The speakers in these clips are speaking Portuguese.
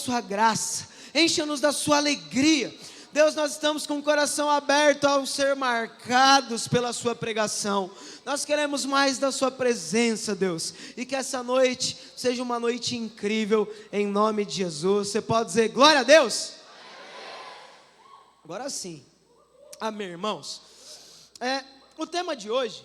sua graça, encha-nos da sua alegria. Deus, nós estamos com o coração aberto ao ser marcados pela sua pregação. Nós queremos mais da sua presença, Deus, e que essa noite seja uma noite incrível, em nome de Jesus. Você pode dizer glória a Deus? Agora sim, amém, irmãos. O tema de hoje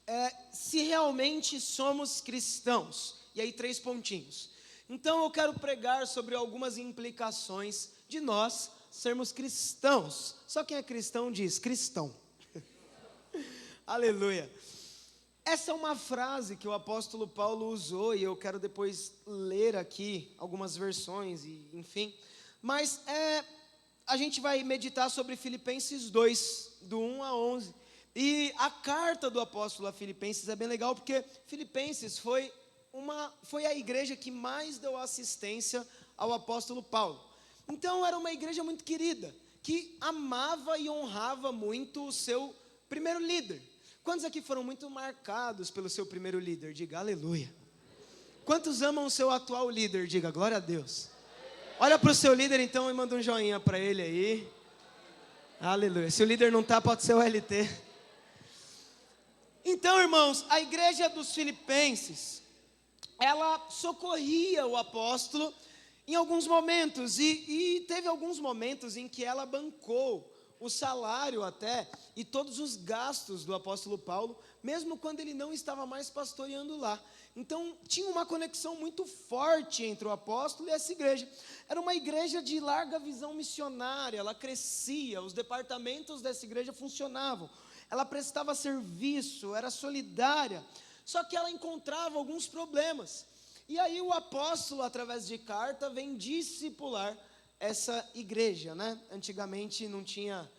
é se realmente somos cristãos, e aí 3 pontinhos. Então eu quero pregar sobre algumas implicações de nós sermos cristãos. Só quem é cristão diz cristão. Aleluia. Essa é uma frase que o apóstolo Paulo usou, e eu quero depois ler aqui algumas versões, e enfim. Mas a gente vai meditar sobre Filipenses 2, do 1 a 11. E a carta do apóstolo a Filipenses é bem legal, porque Filipenses foi a igreja que mais deu assistência ao apóstolo Paulo. Então era uma igreja muito querida, que amava e honrava muito o seu primeiro líder. Quantos aqui foram muito marcados pelo seu primeiro líder? Diga aleluia. Quantos amam o seu atual líder? Diga glória a Deus. Olha para o seu líder então e manda um joinha para ele aí. Aleluia. Se o líder não está, pode ser o LT. Então, irmãos, a igreja dos Filipenses, ela socorria o apóstolo em alguns momentos, e teve alguns momentos em que ela bancou o salário até, e todos os gastos do apóstolo Paulo, mesmo quando ele não estava mais pastoreando lá. Então tinha uma conexão muito forte entre o apóstolo e essa igreja. Era uma igreja de larga visão missionária, ela crescia, os departamentos dessa igreja funcionavam, ela prestava serviço, era solidária, só que ela encontrava alguns problemas. E aí o apóstolo, através de carta, vem discipular essa igreja, né? Antigamente não tinha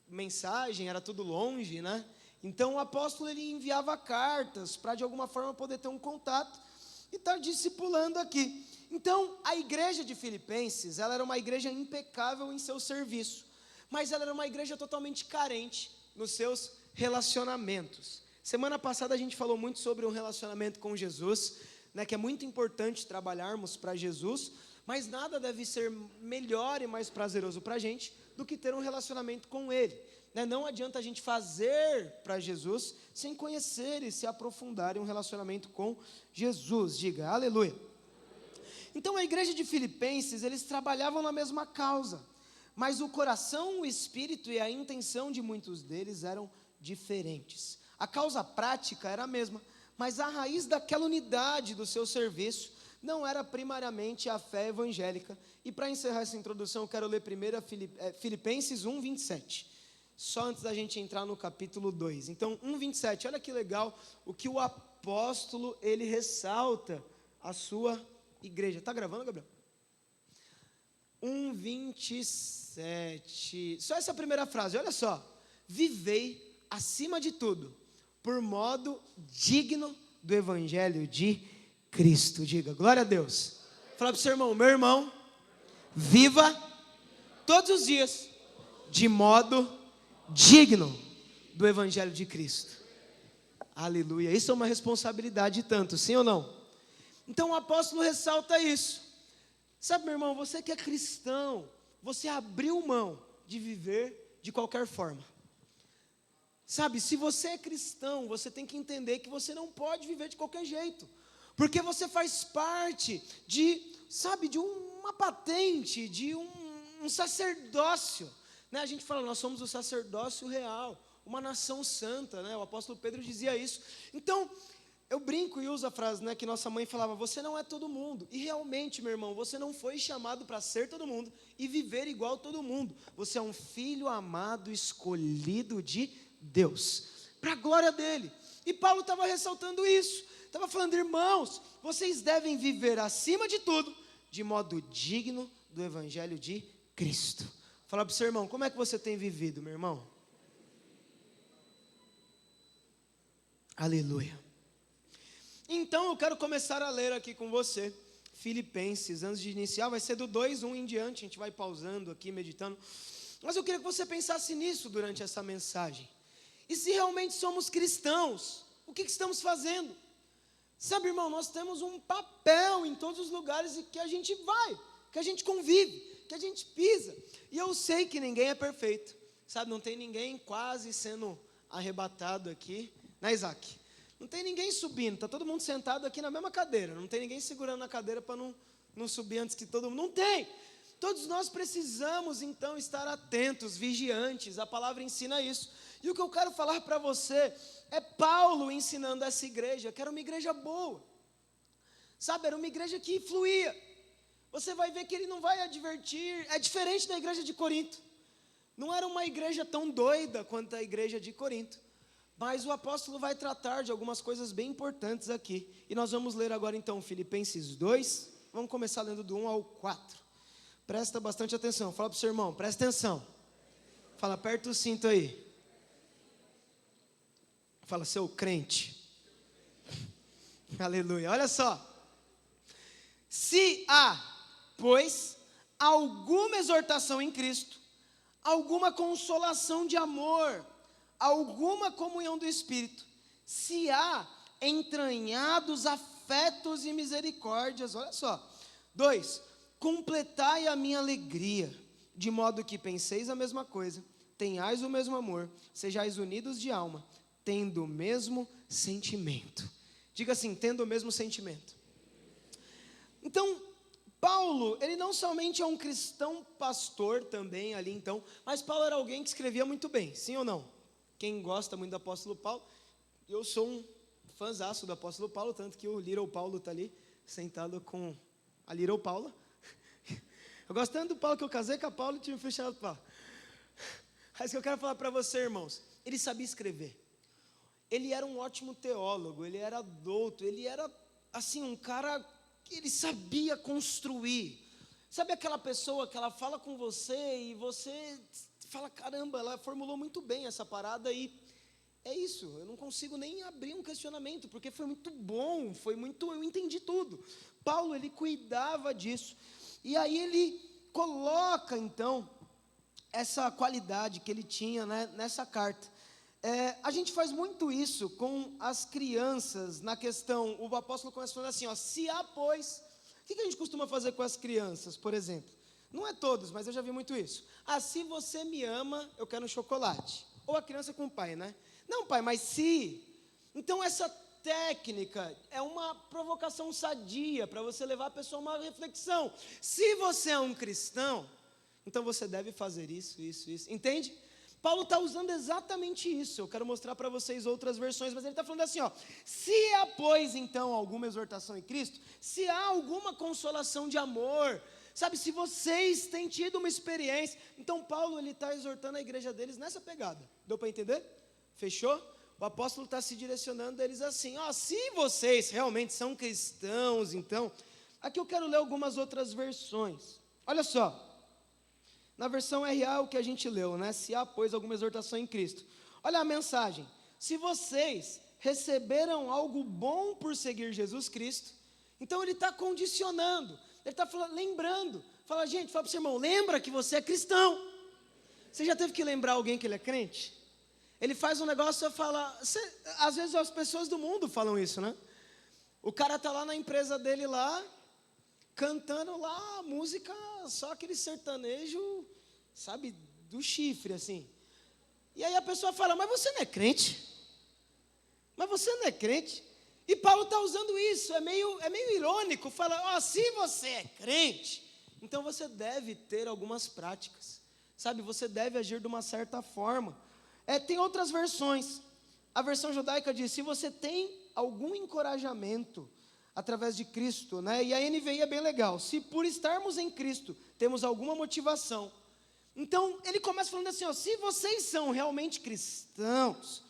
mensagem, era tudo longe, né? Então o apóstolo ele enviava cartas para de alguma forma poder ter um contato e estar discipulando aqui. Então a igreja de Filipenses, ela era uma igreja impecável em seu serviço, mas ela era uma igreja totalmente carente nos seus relacionamentos. Semana passada a gente falou muito sobre um relacionamento com Jesus, né, que é muito importante trabalharmos para Jesus, mas nada deve ser melhor e mais prazeroso para a gente do que ter um relacionamento com Ele, né? Não adianta a gente fazer para Jesus sem conhecer e se aprofundar em um relacionamento com Jesus. Diga aleluia. Então a igreja de Filipenses, eles trabalhavam na mesma causa, mas o coração, o espírito e a intenção de muitos deles eram diferentes. A causa prática era a mesma, mas a raiz daquela unidade do seu serviço não era primariamente a fé evangélica. E para encerrar essa introdução, eu quero ler primeiro Filipenses 1, 27. Só antes da gente entrar no capítulo 2. Então, 1, 27, olha que legal o que o apóstolo, ele ressalta a sua igreja. Está gravando, Gabriel? 1, 27. Só essa primeira frase, olha só. Vivei acima de tudo por modo digno do evangelho de Cristo. Diga, glória a Deus. Fala para o seu irmão, meu irmão, viva todos os dias de modo digno do evangelho de Cristo. Aleluia. Isso é uma responsabilidade tanto, sim ou não? Então o apóstolo ressalta isso. Sabe, meu irmão, você que é cristão, você abriu mão de viver de qualquer forma. Sabe, se você é cristão, você tem que entender que você não pode viver de qualquer jeito, porque você faz parte de uma patente, de um sacerdócio, né? A gente fala, nós somos o sacerdócio real, uma nação santa, né? O apóstolo Pedro dizia isso. Então, eu brinco e uso a frase, né, que nossa mãe falava, você não é todo mundo. E realmente, meu irmão, você não foi chamado para ser todo mundo e viver igual todo mundo. Você é um filho amado, escolhido de Deus, para a glória dele. E Paulo estava ressaltando isso, estava falando, irmãos, vocês devem viver acima de tudo, de modo digno do evangelho de Cristo. Fala para o seu irmão, como é que você tem vivido, meu irmão? Aleluia. Então eu quero começar a ler aqui com você, Filipenses, antes de iniciar, vai ser do 2, 1 em diante, a gente vai pausando aqui, meditando, mas eu queria que você pensasse nisso durante essa mensagem. E se realmente somos cristãos, o que estamos fazendo? Sabe, irmão, nós temos um papel em todos os lugares que a gente vai, que a gente convive, que a gente pisa. E eu sei que ninguém é perfeito, sabe, não tem ninguém quase sendo arrebatado aqui, né, Isaac? Não tem ninguém subindo, está todo mundo sentado aqui na mesma cadeira, não tem ninguém segurando na cadeira para não subir antes que todo mundo, não tem. Todos nós precisamos, então, estar atentos, vigiantes, a palavra ensina isso. E o que eu quero falar para você é Paulo ensinando essa igreja, que era uma igreja boa, sabe, era uma igreja que fluía. Você vai ver que ele não vai advertir, é diferente da igreja de Corinto, não era uma igreja tão doida quanto a igreja de Corinto, mas o apóstolo vai tratar de algumas coisas bem importantes aqui, e nós vamos ler agora então Filipenses 2, vamos começar lendo do 1 ao 4, presta bastante atenção, fala para o seu irmão, presta atenção, fala, aperta o cinto aí, fala, seu crente, aleluia, olha só, se há, pois, alguma exortação em Cristo, alguma consolação de amor, alguma comunhão do Espírito, se há entranhados afetos e misericórdias, olha só, 2, completai a minha alegria, de modo que penseis a mesma coisa, tenhais o mesmo amor, sejais unidos de alma, tendo o mesmo sentimento, diga assim, tendo o mesmo sentimento. Então, Paulo, ele não somente é um cristão pastor também ali então, mas Paulo era alguém que escrevia muito bem, sim ou não? Quem gosta muito do apóstolo Paulo, eu sou um fãzaço do apóstolo Paulo, tanto que o Little Paulo está ali, sentado com a Little Paula. Eu gosto tanto do Paulo que eu casei com a Paula e tive fechado o Paulo. Mas o que eu quero falar para você, irmãos, ele sabia escrever, ele era um ótimo teólogo, ele era douto, ele era assim um cara que ele sabia construir. Sabe aquela pessoa que ela fala com você e você fala, caramba, ela formulou muito bem essa parada e é isso, eu não consigo nem abrir um questionamento, porque foi muito bom, eu entendi tudo. Paulo, ele cuidava disso, e aí ele coloca então, essa qualidade que ele tinha, né, nessa carta. A gente faz muito isso com as crianças, na questão, o apóstolo começa falando assim, ó, se há, pois, o que a gente costuma fazer com as crianças, por exemplo? Não é todos, mas eu já vi muito isso. Se você me ama, eu quero um chocolate. Ou a criança com o pai, né? Não, pai, mas se. Então, essa técnica é uma provocação sadia para você levar a pessoa a uma reflexão. Se você é um cristão, então você deve fazer isso, entende? Paulo está usando exatamente isso, eu quero mostrar para vocês outras versões, mas ele está falando assim, ó, se há, pois, então, alguma exortação em Cristo, se há alguma consolação de amor, sabe, se vocês têm tido uma experiência, então Paulo, ele está exortando a igreja deles nessa pegada, deu para entender? Fechou? O apóstolo está se direcionando a eles assim, ó, se vocês realmente são cristãos, então, aqui eu quero ler algumas outras versões, olha só, na versão RA, o que a gente leu, né? Se há, pois, alguma exortação em Cristo. Olha a mensagem. Se vocês receberam algo bom por seguir Jesus Cristo, então ele está condicionando, ele está lembrando. Fala, gente, fala para o seu irmão, lembra que você é cristão. Você já teve que lembrar alguém que ele é crente? Ele faz um negócio e fala, às vezes as pessoas do mundo falam isso, né? O cara está lá na empresa dele lá, cantando lá música, só aquele sertanejo, sabe, do chifre, assim. E aí a pessoa fala, mas você não é crente? Mas você não é crente? E Paulo está usando isso, é meio irônico, fala, se você é crente, então você deve ter algumas práticas, sabe, você deve agir de uma certa forma. Tem outras versões, a versão judaica diz, se você tem algum encorajamento, através de Cristo, né? E a NVI é bem legal, se por estarmos em Cristo, temos alguma motivação, então ele começa falando assim, ó, se vocês são realmente cristãos,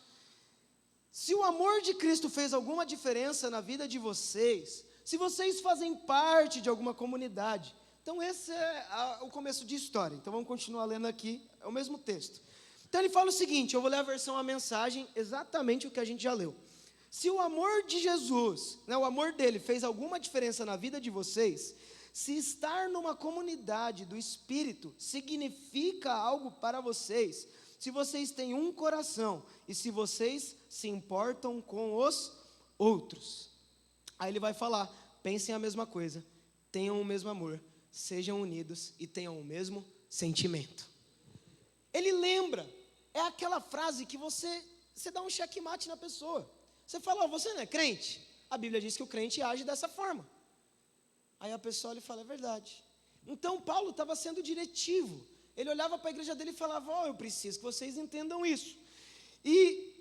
se o amor de Cristo fez alguma diferença na vida de vocês, se vocês fazem parte de alguma comunidade, então esse é o começo de história, então vamos continuar lendo aqui, é o mesmo texto, então ele fala o seguinte, eu vou ler a versão, a mensagem, exatamente o que a gente já leu, se o amor de Jesus, né, o amor dele fez alguma diferença na vida de vocês, se estar numa comunidade do Espírito significa algo para vocês, se vocês têm um coração e se vocês se importam com os outros. Aí ele vai falar: pensem a mesma coisa, tenham o mesmo amor, sejam unidos e tenham o mesmo sentimento. Ele lembra, é aquela frase que você dá um checkmate na pessoa. Você fala: oh, você não é crente? A Bíblia diz que o crente age dessa forma. Aí a pessoa lhe fala: é verdade. Então Paulo estava sendo diretivo. Ele olhava para a igreja dele e falava: oh, eu preciso que vocês entendam isso. E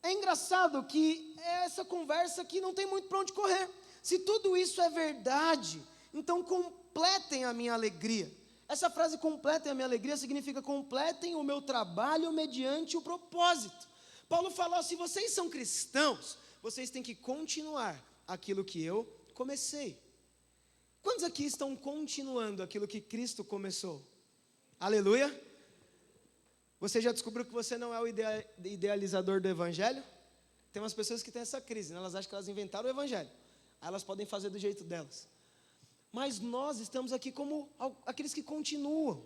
é engraçado que essa conversa aqui não tem muito para onde correr. Se tudo isso é verdade, então completem a minha alegria. Essa frase completem a minha alegria significa completem o meu trabalho mediante o propósito. Paulo falou: se vocês são cristãos, vocês têm que continuar aquilo que eu comecei. Quantos aqui estão continuando aquilo que Cristo começou? Aleluia! Você já descobriu que você não é o idealizador do evangelho? Tem umas pessoas que têm essa crise, né? Elas acham que elas inventaram o evangelho. Aí elas podem fazer do jeito delas. Mas nós estamos aqui como aqueles que continuam.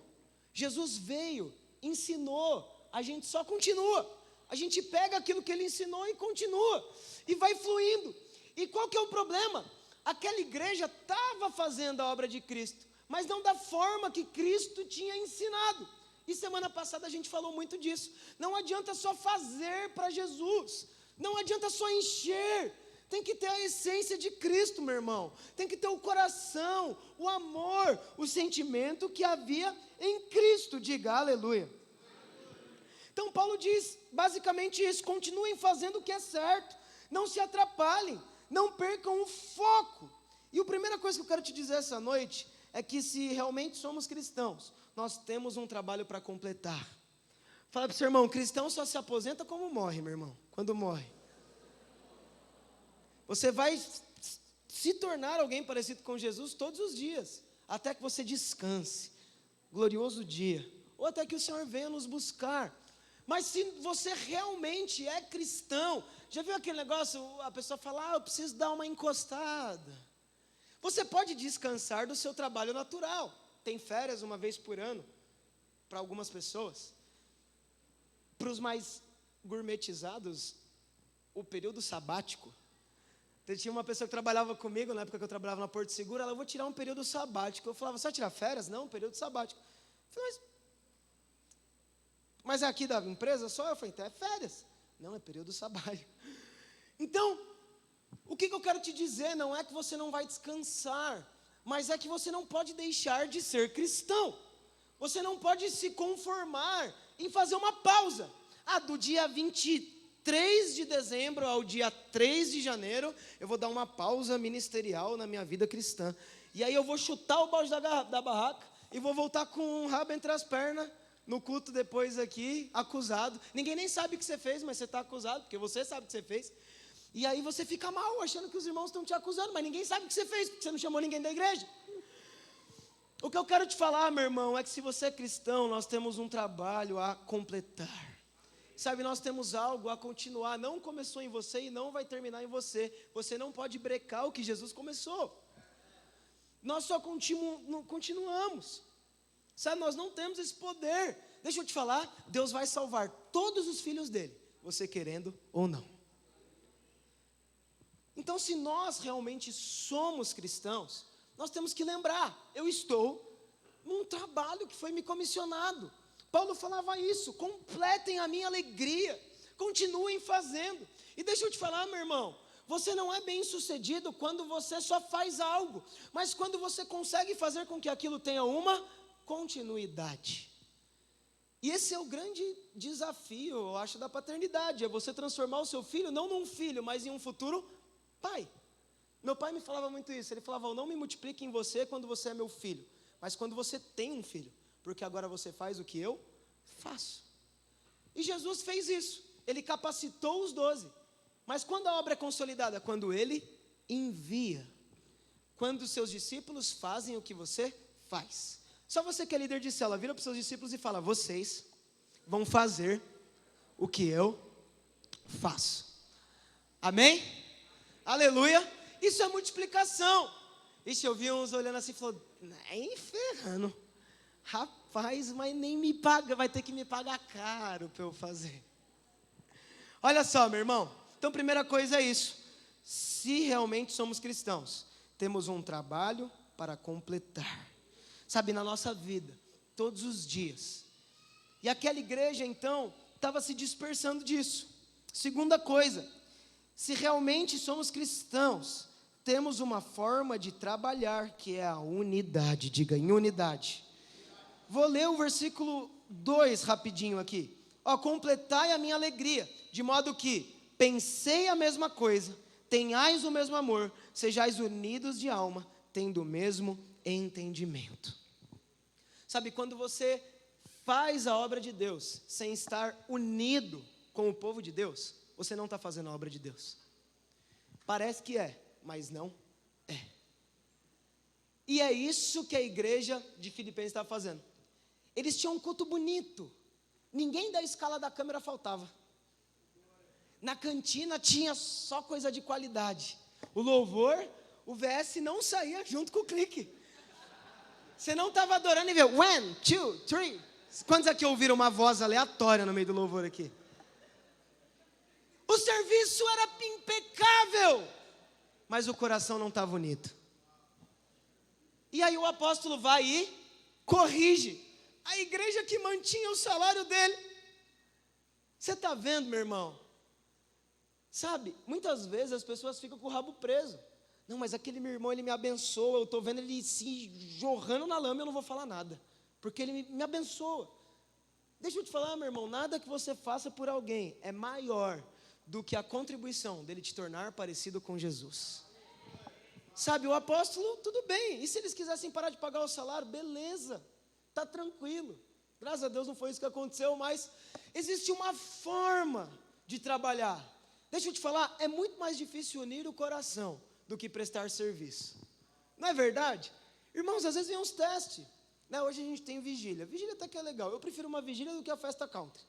Jesus veio, ensinou, a gente só continua. A gente pega aquilo que ele ensinou e continua. E vai fluindo. E qual que é o problema? Aquela igreja estava fazendo a obra de Cristo, mas não da forma que Cristo tinha ensinado. E semana passada a gente falou muito disso. Não adianta só fazer para Jesus. Não adianta só encher. Tem que ter a essência de Cristo, meu irmão. Tem que ter o coração, o amor, o sentimento que havia em Cristo. Diga aleluia. Então Paulo diz basicamente isso: continuem fazendo o que é certo, não se atrapalhem, não percam o foco. E a primeira coisa que eu quero te dizer essa noite é que se realmente somos cristãos, nós temos um trabalho para completar. Fala para o seu irmão: cristão só se aposenta como morre, meu irmão. Quando morre, você vai se tornar alguém parecido com Jesus todos os dias, até que você descanse, glorioso dia, ou até que o Senhor venha nos buscar. Mas se você realmente é cristão, já viu aquele negócio, a pessoa fala: eu preciso dar uma encostada. Você pode descansar do seu trabalho natural. Tem férias uma vez por ano, para algumas pessoas. Para os mais gourmetizados, o período sabático. Tinha uma pessoa que trabalhava comigo, na época que eu trabalhava na Porto Seguro, ela: eu vou tirar um período sabático. Eu falava: você vai tirar férias? Não, um período sabático. Eu falei: mas é aqui da empresa só? Eu falei: então é férias. Não, é período sabático. Então, o que eu quero te dizer não é que você não vai descansar, mas é que você não pode deixar de ser cristão. Você não pode se conformar em fazer uma pausa. Do dia 23 de dezembro ao dia 3 de janeiro, eu vou dar uma pausa ministerial na minha vida cristã. E aí eu vou chutar o balde da barraca e vou voltar com um rabo entre as pernas no culto depois aqui, acusado. Ninguém nem sabe o que você fez, mas você está acusado, porque você sabe o que você fez. E aí você fica mal, achando que os irmãos estão te acusando, mas ninguém sabe o que você fez, porque você não chamou ninguém da igreja. O que eu quero te falar, meu irmão, é que se você é cristão, nós temos um trabalho a completar. Sabe, nós temos algo a continuar. Não começou em você e não vai terminar em você. Você não pode brecar o que Jesus começou. Nós só continuamos. Sabe, nós não temos esse poder. Deixa eu te falar, Deus vai salvar todos os filhos dele, você querendo ou não. Então, se nós realmente somos cristãos, nós temos que lembrar: eu estou num trabalho que foi me comissionado. Paulo falava isso: completem a minha alegria, continuem fazendo. E deixa eu te falar, meu irmão, você não é bem sucedido quando você só faz algo, mas quando você consegue fazer com que aquilo tenha uma continuidade. E esse é o grande desafio, eu acho, da paternidade: é você transformar o seu filho não num filho, mas em um futuro pai. Meu pai me falava muito isso. Ele falava: eu não me multiplique em você quando você é meu filho, mas quando você tem um filho, porque agora você faz o que eu faço. E Jesus fez isso. Ele capacitou os 12. Mas quando a obra é consolidada? Quando ele envia. Quando os seus discípulos fazem o que você faz. Só você que é líder de célula, vira para os seus discípulos e fala: vocês vão fazer o que eu faço. Amém? Aleluia. Isso é multiplicação. Ixi, eu vi uns olhando assim e falou: nem ferrando. Rapaz, mas nem me paga, vai ter que me pagar caro para eu fazer. Olha só, meu irmão. Então, primeira coisa é isso: se realmente somos cristãos, temos um trabalho para completar. Sabe, na nossa vida, todos os dias. E aquela igreja, então, estava se dispersando disso. Segunda coisa, se realmente somos cristãos, temos uma forma de trabalhar, que é a unidade. Diga, em unidade. Vou ler o versículo 2 rapidinho aqui. Completai a minha alegria, de modo que pensei a mesma coisa, tenhais o mesmo amor, sejais unidos de alma, tendo o mesmo entendimento. Sabe, quando você faz a obra de Deus sem estar unido com o povo de Deus, você não está fazendo a obra de Deus. Parece que é, mas não é. E é isso que a igreja de Filipenses está fazendo. Eles tinham um culto bonito. Ninguém da escala da câmera faltava. Na cantina tinha só coisa de qualidade. O louvor, o VS não saía junto com o clique. Você não estava adorando e viu, 1, 2, 3. Quantos aqui ouviram uma voz aleatória no meio do louvor aqui? O serviço era impecável, mas o coração não estava unido. E aí o apóstolo vai e corrige a igreja que mantinha o salário dele. Você está vendo, meu irmão? Sabe, muitas vezes as pessoas ficam com o rabo preso. Não, mas aquele meu irmão, ele me abençoa, eu estou vendo ele se jorrando na lama, eu não vou falar nada, porque ele me abençoa. Deixa eu te falar, meu irmão, nada que você faça por alguém é maior do que a contribuição dele te tornar parecido com Jesus. Sabe, o apóstolo, tudo bem, e se eles quisessem parar de pagar o salário, beleza, está tranquilo. Graças a Deus não foi isso que aconteceu, mas existe uma forma de trabalhar. Deixa eu te falar, é muito mais difícil unir o coração do que prestar serviço. Não é verdade? Irmãos, às vezes vem uns testes. Né? Hoje a gente tem vigília. Vigília até que é legal. Eu prefiro uma vigília do que a festa country.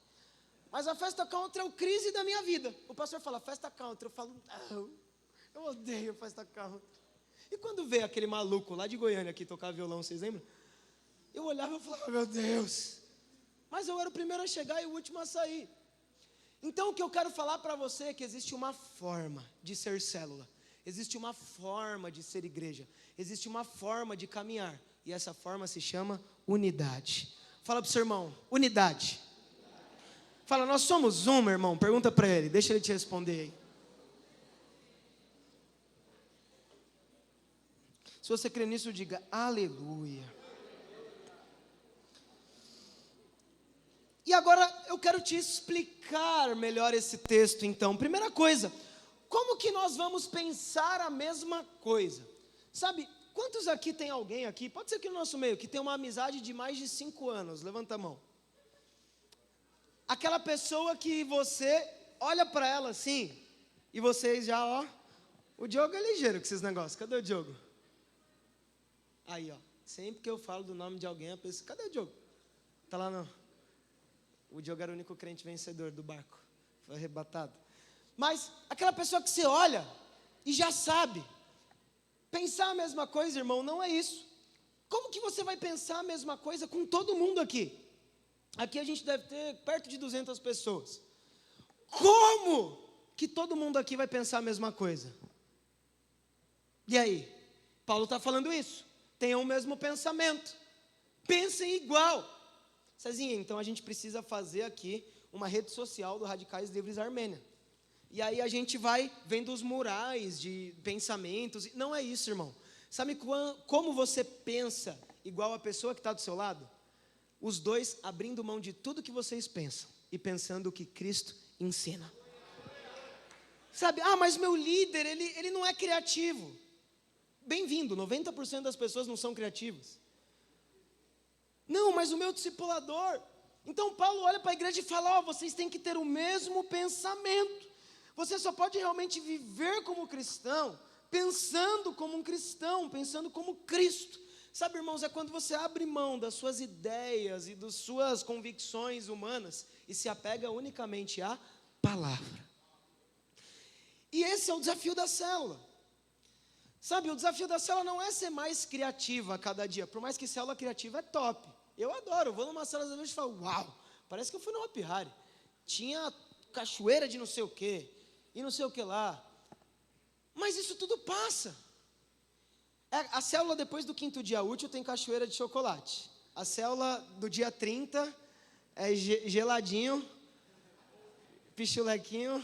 Mas a festa country é o crise da minha vida. O pastor fala, festa country. Eu falo, não, eu odeio festa country. E quando veio aquele maluco lá de Goiânia aqui tocar violão, vocês lembram? Eu olhava e falava, meu Deus. Mas eu era o primeiro a chegar e o último a sair. Então o que eu quero falar para você é que existe uma forma de ser célula. Existe uma forma de ser igreja. Existe uma forma de caminhar. E essa forma se chama unidade. Fala para o seu irmão, unidade. Fala, nós somos um, meu irmão. Pergunta para ele, deixa ele te responder aí. Se você crê nisso, diga aleluia. E agora eu quero te explicar melhor esse texto então. Primeira coisa, como que nós vamos pensar a mesma coisa? Sabe, quantos aqui tem alguém aqui, pode ser aqui no nosso meio, que tem uma amizade de mais de 5 anos? Levanta a mão. Aquela pessoa que você olha para ela assim, e vocês já, o Diogo é ligeiro com esses negócios. Cadê o Diogo? Aí, sempre que eu falo do nome de alguém, a pessoa, cadê o Diogo? Tá lá não. O Diogo era o único crente vencedor do barco. Foi arrebatado. Mas aquela pessoa que você olha e já sabe. Pensar a mesma coisa, irmão, não é isso. Como que você vai pensar a mesma coisa com todo mundo aqui? Aqui a gente deve ter perto de 200 pessoas. Como que todo mundo aqui vai pensar a mesma coisa? E aí? Paulo está falando isso. Tenham o mesmo pensamento. Pensem igual. Cezinha, então a gente precisa fazer aqui uma rede social do Radicais Livres Armênia. E aí a gente vai vendo os murais de pensamentos. Não é isso, irmão. Sabe como você pensa igual a pessoa que está do seu lado? Os dois abrindo mão de tudo que vocês pensam e pensando o que Cristo ensina. Sabe, mas meu líder, ele não é criativo. Bem-vindo, 90% das pessoas não são criativas. Não, mas o meu discipulador. Então Paulo olha para a igreja e fala, vocês têm que ter o mesmo pensamento. Você só pode realmente viver como cristão, pensando como um cristão, pensando como Cristo. Sabe, irmãos, é quando você abre mão das suas ideias e das suas convicções humanas e se apega unicamente à palavra. E esse é o desafio da célula. Sabe, o desafio da célula não é ser mais criativa a cada dia, por mais que célula criativa é top. Eu adoro, eu vou numa célula às vezes e falo, uau, parece que eu fui no Hopi Hari. Tinha cachoeira de não sei o quê, e não sei o que lá. Mas isso tudo passa. A célula depois do 5º dia útil tem cachoeira de chocolate. A célula do dia 30 é geladinho, pichulequinho,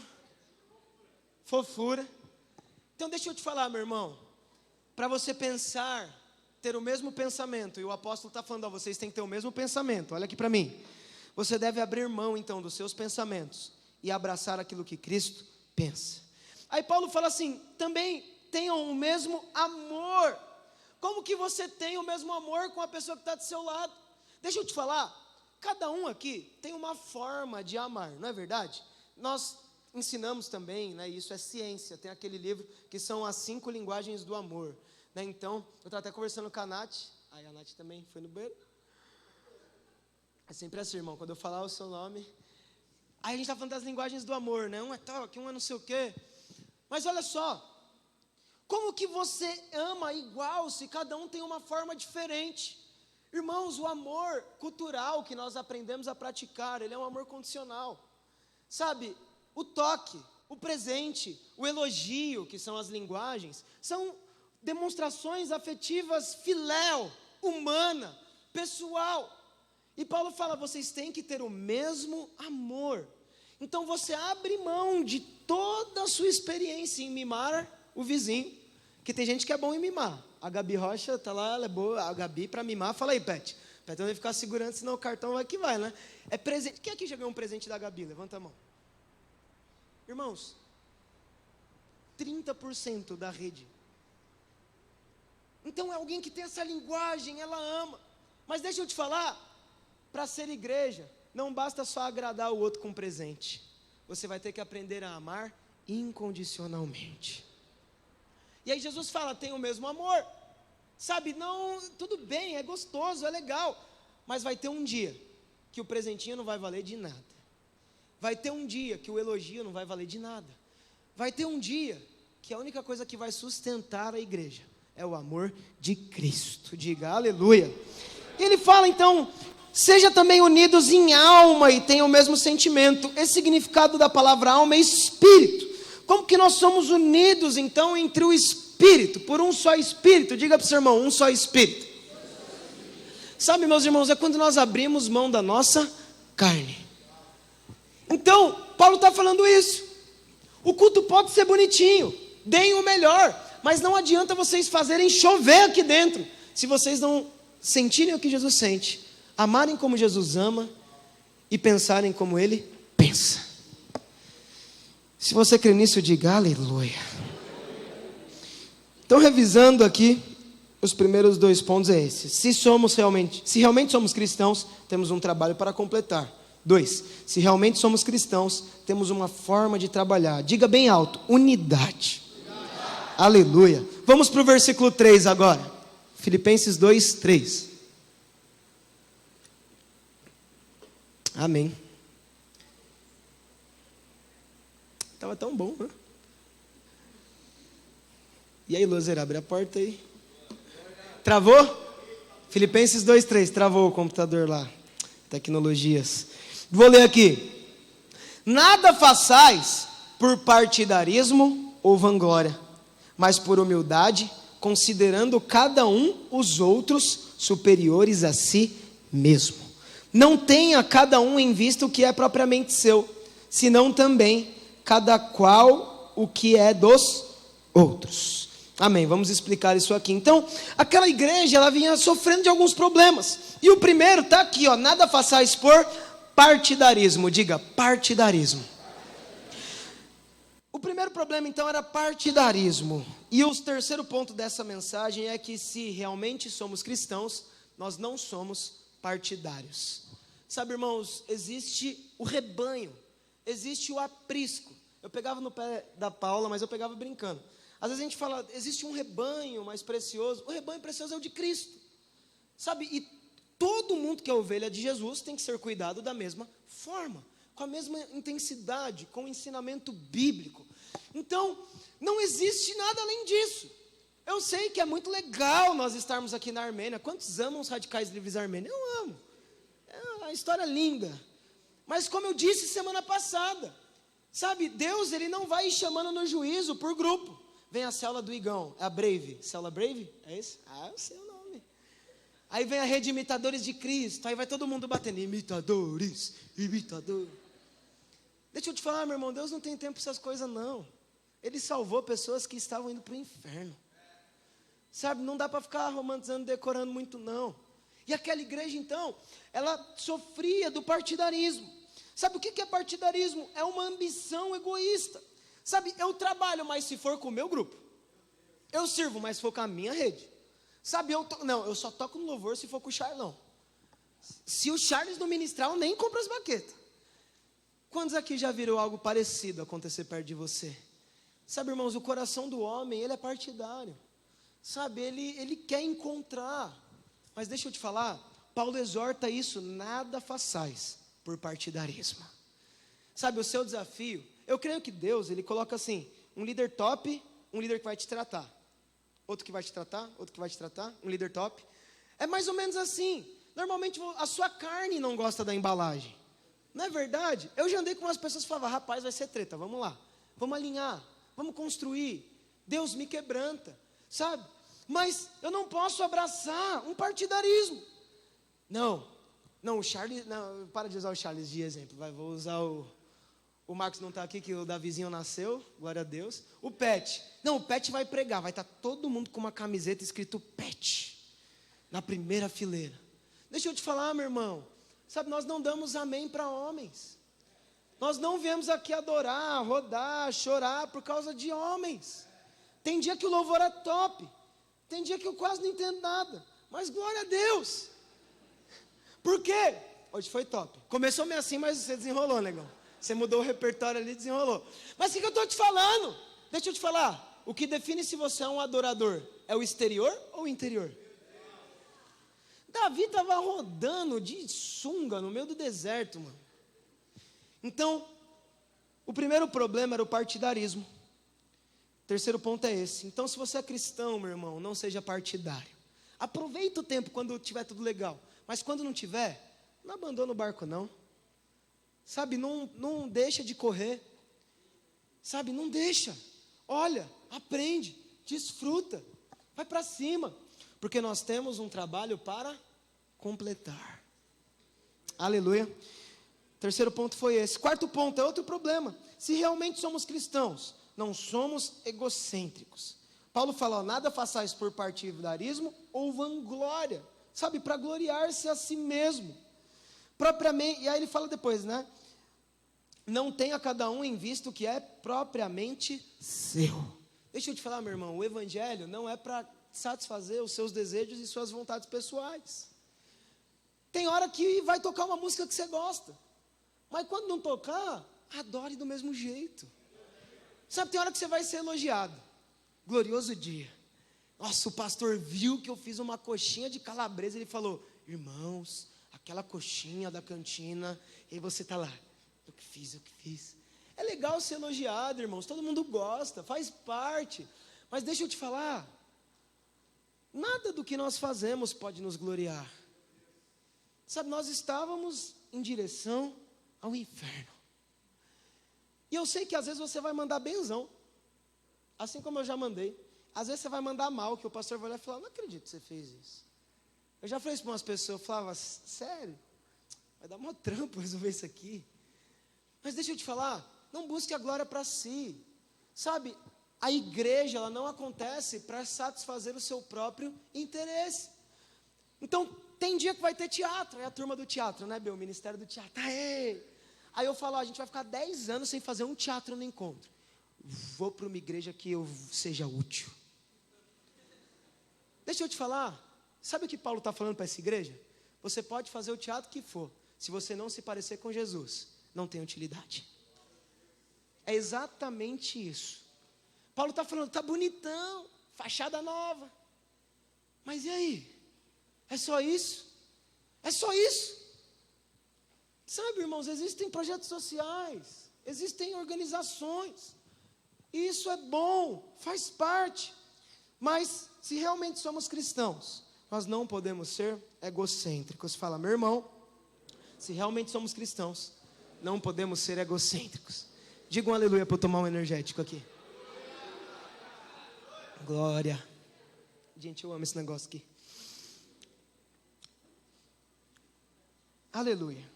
fofura. Então deixa eu te falar, meu irmão, para você pensar, ter o mesmo pensamento, e o apóstolo está falando, vocês têm que ter o mesmo pensamento, olha aqui para mim. Você deve abrir mão então dos seus pensamentos e abraçar aquilo que Cristo pensa. Aí Paulo fala assim, também tenham o mesmo amor. Como que você tem o mesmo amor com a pessoa que está do seu lado? Deixa eu te falar, cada um aqui tem uma forma de amar, não é verdade? Nós ensinamos também, né, isso é ciência, tem aquele livro que são as 5 linguagens do amor, né? Então, eu estava até conversando com a Nath, aí a Nath também foi no banheiro. É sempre assim, irmão, quando eu falar o seu nome, aí a gente está falando das linguagens do amor, né? Um é tal, um é não sei o quê, mas olha só, como que você ama igual se cada um tem uma forma diferente? Irmãos, o amor cultural que nós aprendemos a praticar, ele é um amor condicional. Sabe, o toque, o presente, o elogio, que são as linguagens, são demonstrações afetivas filéu, humana, pessoal. E Paulo fala, vocês têm que ter o mesmo amor. Então você abre mão de toda a sua experiência em mimar o vizinho, que tem gente que é bom em mimar. A Gabi Rocha está lá, ela é boa, a Gabi para mimar, fala aí, Pet. Pet não vai ficar segurando, senão o cartão vai que vai, né? É presente. Quem aqui já ganhou um presente da Gabi? Levanta a mão. Irmãos, 30% da rede. Então é alguém que tem essa linguagem, ela ama. Mas deixa eu te falar, para ser igreja, não basta só agradar o outro com presente. Você vai ter que aprender a amar incondicionalmente. E aí Jesus fala, tem o mesmo amor. Sabe, não, tudo bem, é gostoso, é legal. Mas vai ter um dia que o presentinho não vai valer de nada. Vai ter um dia que o elogio não vai valer de nada. Vai ter um dia que a única coisa que vai sustentar a igreja é o amor de Cristo. Diga aleluia. E ele fala então, seja também unidos em alma e tenham o mesmo sentimento. Esse significado da palavra alma é espírito. Como que nós somos unidos então entre o Espírito, por um só Espírito? Diga para o seu irmão, um só Espírito. Sabe, meus irmãos, é quando nós abrimos mão da nossa carne. Então, Paulo está falando isso. O culto pode ser bonitinho, deem o melhor, mas não adianta vocês fazerem chover aqui dentro, se vocês não sentirem o que Jesus sente, amarem como Jesus ama e pensarem como Ele pensa. Se você crê nisso, diga aleluia. Então, revisando aqui, os primeiros 2 pontos é esse. Se realmente somos cristãos, temos um trabalho para completar. 2, se realmente somos cristãos, temos uma forma de trabalhar. Diga bem alto, unidade. Aleluia. Vamos para o versículo 3 agora. Filipenses 2, 3. Amém. Estava tão bom, né? E aí, Lozer, abre a porta aí. Travou? Filipenses 2:3, travou o computador lá. Tecnologias. Vou ler aqui. Nada façais por partidarismo ou vanglória, mas por humildade, considerando cada um os outros superiores a si mesmo. Não tenha cada um em vista o que é propriamente seu, senão também cada qual o que é dos outros. Amém, vamos explicar isso aqui. Então, aquela igreja, ela vinha sofrendo de alguns problemas. E o primeiro está aqui, ó, nada façais por partidarismo. Diga, partidarismo. O primeiro problema, então, era partidarismo. E o terceiro ponto dessa mensagem é que se realmente somos cristãos, nós não somos partidários. Sabe, irmãos, existe o rebanho, existe o aprisco. Eu pegava no pé da Paula, mas eu pegava brincando. Às vezes a gente fala, existe um rebanho mais precioso. O rebanho precioso é o de Cristo. Sabe, e todo mundo que é ovelha de Jesus tem que ser cuidado da mesma forma, com a mesma intensidade, com o ensinamento bíblico. Então, não existe nada além disso. Eu sei que é muito legal nós estarmos aqui na Armênia. Quantos amam os radicais livres armênios? Eu amo. É uma história linda. Mas como eu disse semana passada, sabe, Deus, Ele não vai chamando no juízo por grupo. vem a célula do Igão, é a Brave. Célula Brave? É isso? Ah, eu sei o nome. Aí vem a rede Imitadores de Cristo. Aí vai todo mundo batendo, imitadores, imitador. Deixa eu te falar, meu irmão, Deus não tem tempo para essas coisas não. Ele salvou pessoas que estavam indo para o inferno. Sabe, não dá para ficar romantizando, decorando muito não. E aquela igreja então, ela sofria do partidarismo. Sabe o que é partidarismo? É uma ambição egoísta. Sabe, eu trabalho, mas se for com o meu grupo. Eu sirvo, mas se for com a minha rede. Sabe, eu só toco no louvor se for com o Charlão. Se o Charles não ministrar, eu nem compro as baquetas. Quantos aqui já viram algo parecido acontecer perto de você? Sabe, irmãos, o coração do homem, ele é partidário. Sabe, ele quer encontrar. Mas deixa eu te falar, Paulo exorta isso, nada façais por partidarismo. Sabe, o seu desafio, eu creio que Deus, ele coloca assim, um líder top, um líder que vai te tratar. Outro que vai te tratar, outro que vai te tratar, um líder top. É mais ou menos assim. Normalmente a sua carne não gosta da embalagem. Não é verdade? Eu já andei com umas pessoas que falavam, rapaz, vai ser treta, vamos lá. Vamos alinhar, vamos construir. Deus me quebranta, sabe? Mas eu não posso abraçar um partidarismo. Não, o Charles, não, para de usar o Charles de exemplo, vou usar o Marcos não está aqui, que o Davizinho nasceu, glória a Deus. O Pet, não, o Pet vai pregar, vai estar todo mundo com uma camiseta escrito Pet, na primeira fileira. Deixa eu te falar, meu irmão, sabe, nós não damos amém para homens. Nós não viemos aqui adorar, rodar, chorar por causa de homens. Tem dia que o louvor é top. Tem dia que eu quase não entendo nada. Mas glória a Deus. Por quê? Hoje foi top. Começou meio assim, mas você desenrolou, negão. Você mudou o repertório ali e desenrolou. Mas o que eu estou te falando? Deixa eu te falar. O que define se você é um adorador é o exterior ou o interior? Davi estava rodando de sunga no meio do deserto, mano. Então, o primeiro problema era o partidarismo. O terceiro ponto é esse. Então, se você é cristão, meu irmão, não seja partidário. Aproveita o tempo quando tiver tudo legal. Mas quando não tiver, não abandona o barco não. Sabe, não deixa de correr. Sabe, não deixa. Olha, aprende, desfruta. Vai para cima. Porque nós temos um trabalho para completar. Aleluia. Terceiro ponto foi esse. Quarto ponto é outro problema. Se realmente somos cristãos, não somos egocêntricos. Paulo fala, nada façais por partidarismo ou vanglória. Sabe, para gloriar-se a si mesmo. Propriamente, e aí ele fala depois, né? Não tenha cada um em vista o que é propriamente seu. Deixa eu te falar, meu irmão, o evangelho não é para satisfazer os seus desejos e suas vontades pessoais. Tem hora que vai tocar uma música que você gosta. Mas quando não tocar, adore do mesmo jeito. Sabe, tem hora que você vai ser elogiado. Glorioso dia. Nossa, o pastor viu que eu fiz uma coxinha de calabresa. Ele falou, irmãos, aquela coxinha da cantina. E você está lá, eu que fiz. É legal ser elogiado, irmãos. Todo mundo gosta, faz parte. Mas deixa eu te falar. Nada do que nós fazemos pode nos gloriar. Sabe, nós estávamos em direção ao inferno. E eu sei que às vezes você vai mandar benzão. Assim como eu já mandei. Às vezes você vai mandar mal, que o pastor vai olhar e falar, não acredito que você fez isso. Eu já falei isso para umas pessoas, eu falava, sério? Vai dar mó trampo resolver isso aqui. Mas deixa eu te falar, não busque a glória para si. Sabe, a igreja, ela não acontece para satisfazer o seu próprio interesse. Então, tem dia que vai ter teatro, é a turma do teatro, né, o ministério do teatro. Aê! Aí eu falo, a gente vai ficar 10 anos sem fazer um teatro no encontro. Vou para uma igreja que eu seja útil. Deixa eu te falar, sabe o que Paulo está falando para essa igreja? Você pode fazer o teatro que for, se você não se parecer com Jesus, não tem utilidade. É exatamente isso. Paulo está falando, está bonitão, fachada nova. Mas e aí? É só isso? É só isso? Sabe, irmãos, existem projetos sociais, existem organizações. Isso é bom, faz parte. Mas, se realmente somos cristãos, nós não podemos ser egocêntricos. Fala, meu irmão, se realmente somos cristãos, não podemos ser egocêntricos. Diga um aleluia para eu tomar um energético aqui. glória. Gente, eu amo esse negócio aqui. Aleluia.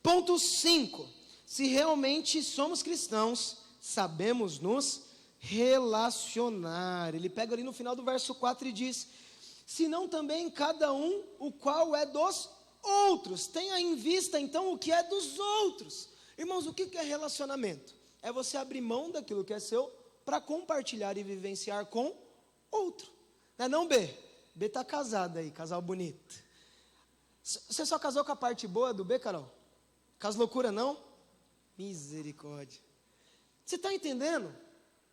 Ponto 5. Se realmente somos cristãos, sabemos nos relacionar. Ele pega ali no final do verso 4 e diz: senão também cada um o qual é dos outros. Tenha em vista então o que é dos outros. Irmãos, o que é relacionamento? É você abrir mão daquilo que é seu para compartilhar e vivenciar com outro. Não é não, B? B está casada aí, casal bonito. Você só casou com a parte boa do B, Carol? Com as loucuras, não? Misericórdia. Você está entendendo?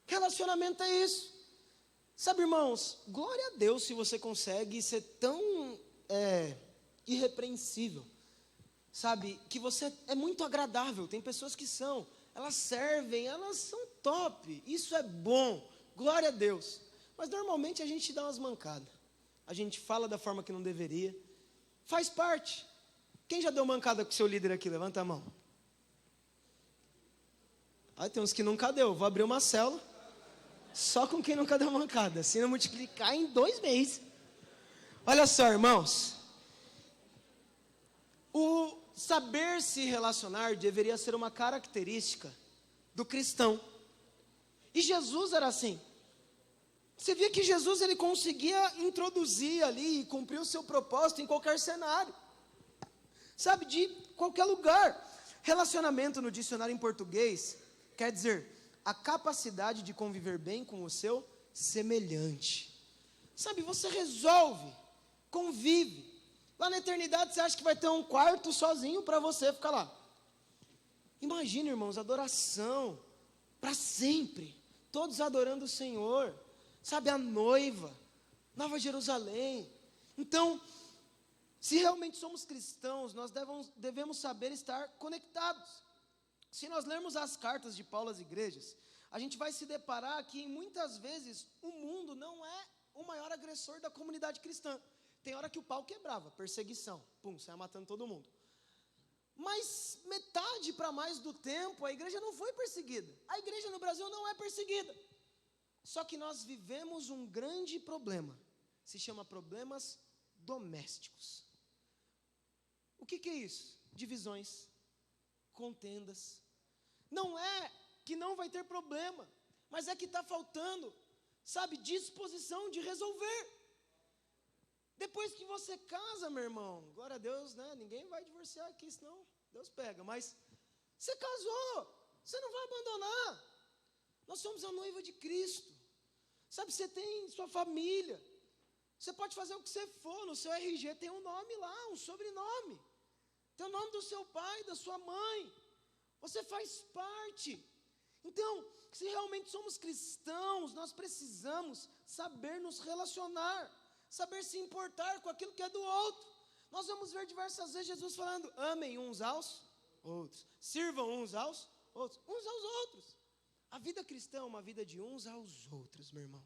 Relacionamento é isso. Sabe, irmãos, glória a Deus se você consegue ser tão irrepreensível. Sabe, que você é muito agradável. Tem pessoas que são, elas servem, elas são top. Isso é bom, glória a Deus. Mas normalmente a gente dá umas mancadas. A gente fala da forma que não deveria. Faz parte. Quem já deu mancada com o seu líder aqui? Levanta a mão. Tem uns que nunca deu. Vou abrir uma célula só com quem nunca deu mancada. Se não multiplicar em 2 meses. Olha só, irmãos. O saber se relacionar deveria ser uma característica do cristão. E Jesus era assim. Você via que Jesus ele conseguia introduzir ali e cumprir o seu propósito em qualquer cenário. Sabe, de qualquer lugar. Relacionamento no dicionário em português quer dizer a capacidade de conviver bem com o seu semelhante. Sabe, você resolve, convive. Lá na eternidade você acha que vai ter um quarto sozinho para você ficar lá. Imagina, irmãos, adoração para sempre. Todos adorando o Senhor. Sabe, a noiva, Nova Jerusalém. Então, se realmente somos cristãos, nós devemos saber estar conectados. Se nós lermos as cartas de Paulo às igrejas, a gente vai se deparar que muitas vezes o mundo não é o maior agressor da comunidade cristã. Tem hora que o pau quebrava, perseguição, pum, saia matando todo mundo. Mas metade para mais do tempo a igreja não foi perseguida. A igreja no Brasil não é perseguida. Só que nós vivemos um grande problema, se chama problemas domésticos. O que é isso? Divisões, contendas. Não é que não vai ter problema, mas é que está faltando, sabe, disposição de resolver. Depois que você casa, meu irmão, glória a Deus, né? Ninguém vai divorciar aqui, senão Deus pega. Mas você casou, você não vai abandonar. Nós somos a noiva de Cristo. Sabe, você tem sua família. Você pode fazer o que você for, no seu RG tem um nome lá, um sobrenome. Tem o nome do seu pai, da sua mãe. Você faz parte. Então, se realmente somos cristãos, nós precisamos saber nos relacionar, saber se importar com aquilo que é do outro. Nós vamos ver diversas vezes Jesus falando: amem uns aos outros, sirvam uns aos outros, uns aos outros. A vida cristã é uma vida de uns aos outros, meu irmão.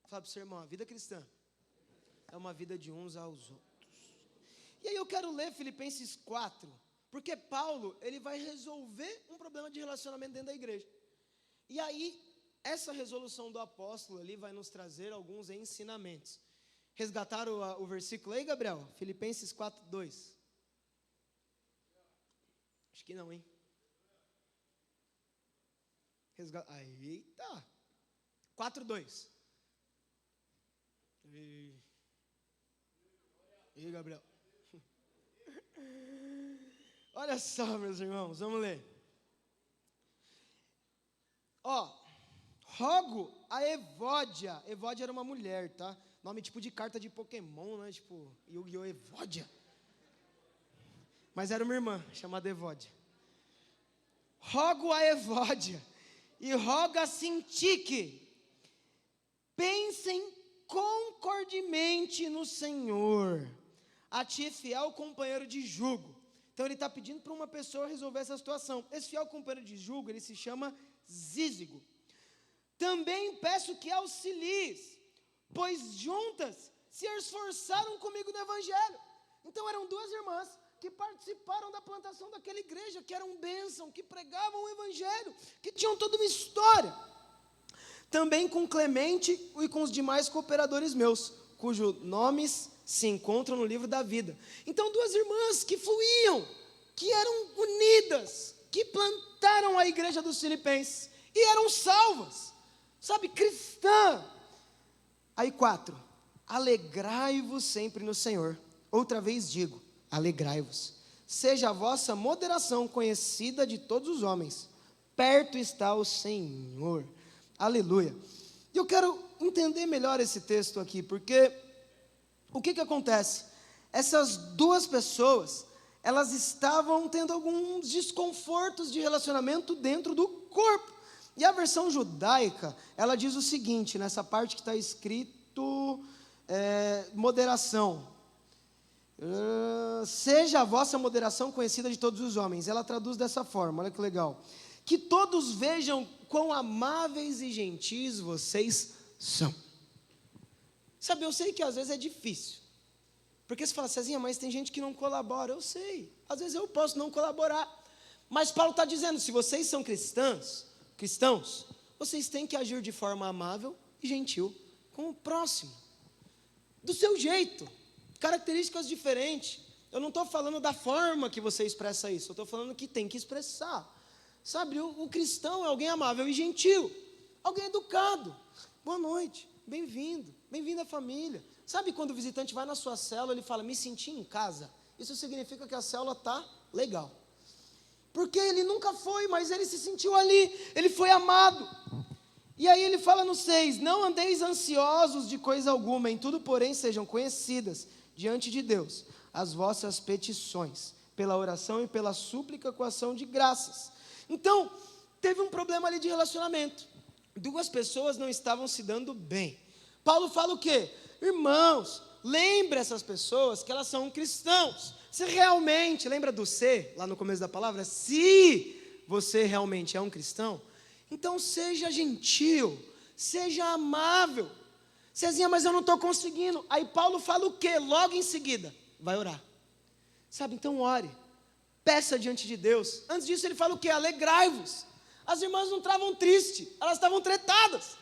Fala para o seu irmão, a vida cristã é uma vida de uns aos outros. E aí eu quero ler Filipenses 4, porque Paulo, ele vai resolver um problema de relacionamento dentro da igreja. E aí, essa resolução do apóstolo ali vai nos trazer alguns ensinamentos. Resgataram o versículo aí, Gabriel? Filipenses 4, 2. Acho que não, hein? Eita! 4, 2. E Gabriel? Olha só, meus irmãos, vamos ler. Rogo a Evódia. Evódia era uma mulher, tá? Nome tipo de carta de Pokémon, né? Tipo, Yu-Gi-Oh! Evódia. Mas era uma irmã chamada Evódia. Rogo a Evódia e roga a Sintique. Pensem concordemente no Senhor. A ti, fiel companheiro de jugo. Então ele está pedindo para uma pessoa resolver essa situação. Esse fiel companheiro de jugo, ele se chama Zízigo. Também peço que auxilies, pois juntas se esforçaram comigo no evangelho. Então eram duas irmãs que participaram da plantação daquela igreja, que eram bênção, que pregavam o evangelho, que tinham toda uma história. também com Clemente e com os demais cooperadores meus, cujos nomes se encontram no livro da vida. Então, duas irmãs que fluíam, que eram unidas, que plantaram a igreja dos Filipenses, e eram salvas, sabe, cristã. Aí 4, alegrai-vos sempre no Senhor. Outra vez digo, alegrai-vos. Seja a vossa moderação conhecida de todos os homens. Perto está o Senhor. Aleluia. E eu quero entender melhor esse texto aqui, porque o que acontece? Essas duas pessoas, elas estavam tendo alguns desconfortos de relacionamento dentro do corpo. E a versão judaica, ela diz o seguinte, nessa parte que está escrito, moderação. Seja a vossa moderação conhecida de todos os homens. Ela traduz dessa forma, olha que legal. Que todos vejam quão amáveis e gentis vocês são. Sabe, eu sei que às vezes é difícil. Porque você fala, Cezinha, mas tem gente que não colabora. Eu sei, às vezes eu posso não colaborar. Mas Paulo está dizendo, se vocês são cristãos, vocês têm que agir de forma amável e gentil com o próximo. Do seu jeito, características diferentes. Eu não estou falando da forma que você expressa isso, eu estou falando que tem que expressar. Sabe, o cristão é alguém amável e gentil, alguém educado. Boa noite, bem-vindo, bem-vindo à família. Sabe quando o visitante vai na sua célula, ele fala, me senti em casa? Isso significa que a célula está legal. Porque ele nunca foi, mas ele se sentiu ali, ele foi amado. E aí ele fala no 6, não andeis ansiosos de coisa alguma, em tudo porém sejam conhecidas diante de Deus as vossas petições, pela oração e pela súplica com ação de graças. Então, teve um problema ali de relacionamento. Duas pessoas não estavam se dando bem. Paulo fala o quê? Irmãos, lembre essas pessoas que elas são cristãos. Se realmente, lembra do ser, lá no começo da palavra? Se você realmente é um cristão, então seja gentil, seja amável. Cezinha, mas eu não estou conseguindo. Aí Paulo fala o quê? Logo em seguida, vai orar. Sabe, então ore. Peça diante de Deus. Antes disso ele fala o quê? Alegrai-vos. As irmãs não estavam tristes, elas estavam tretadas.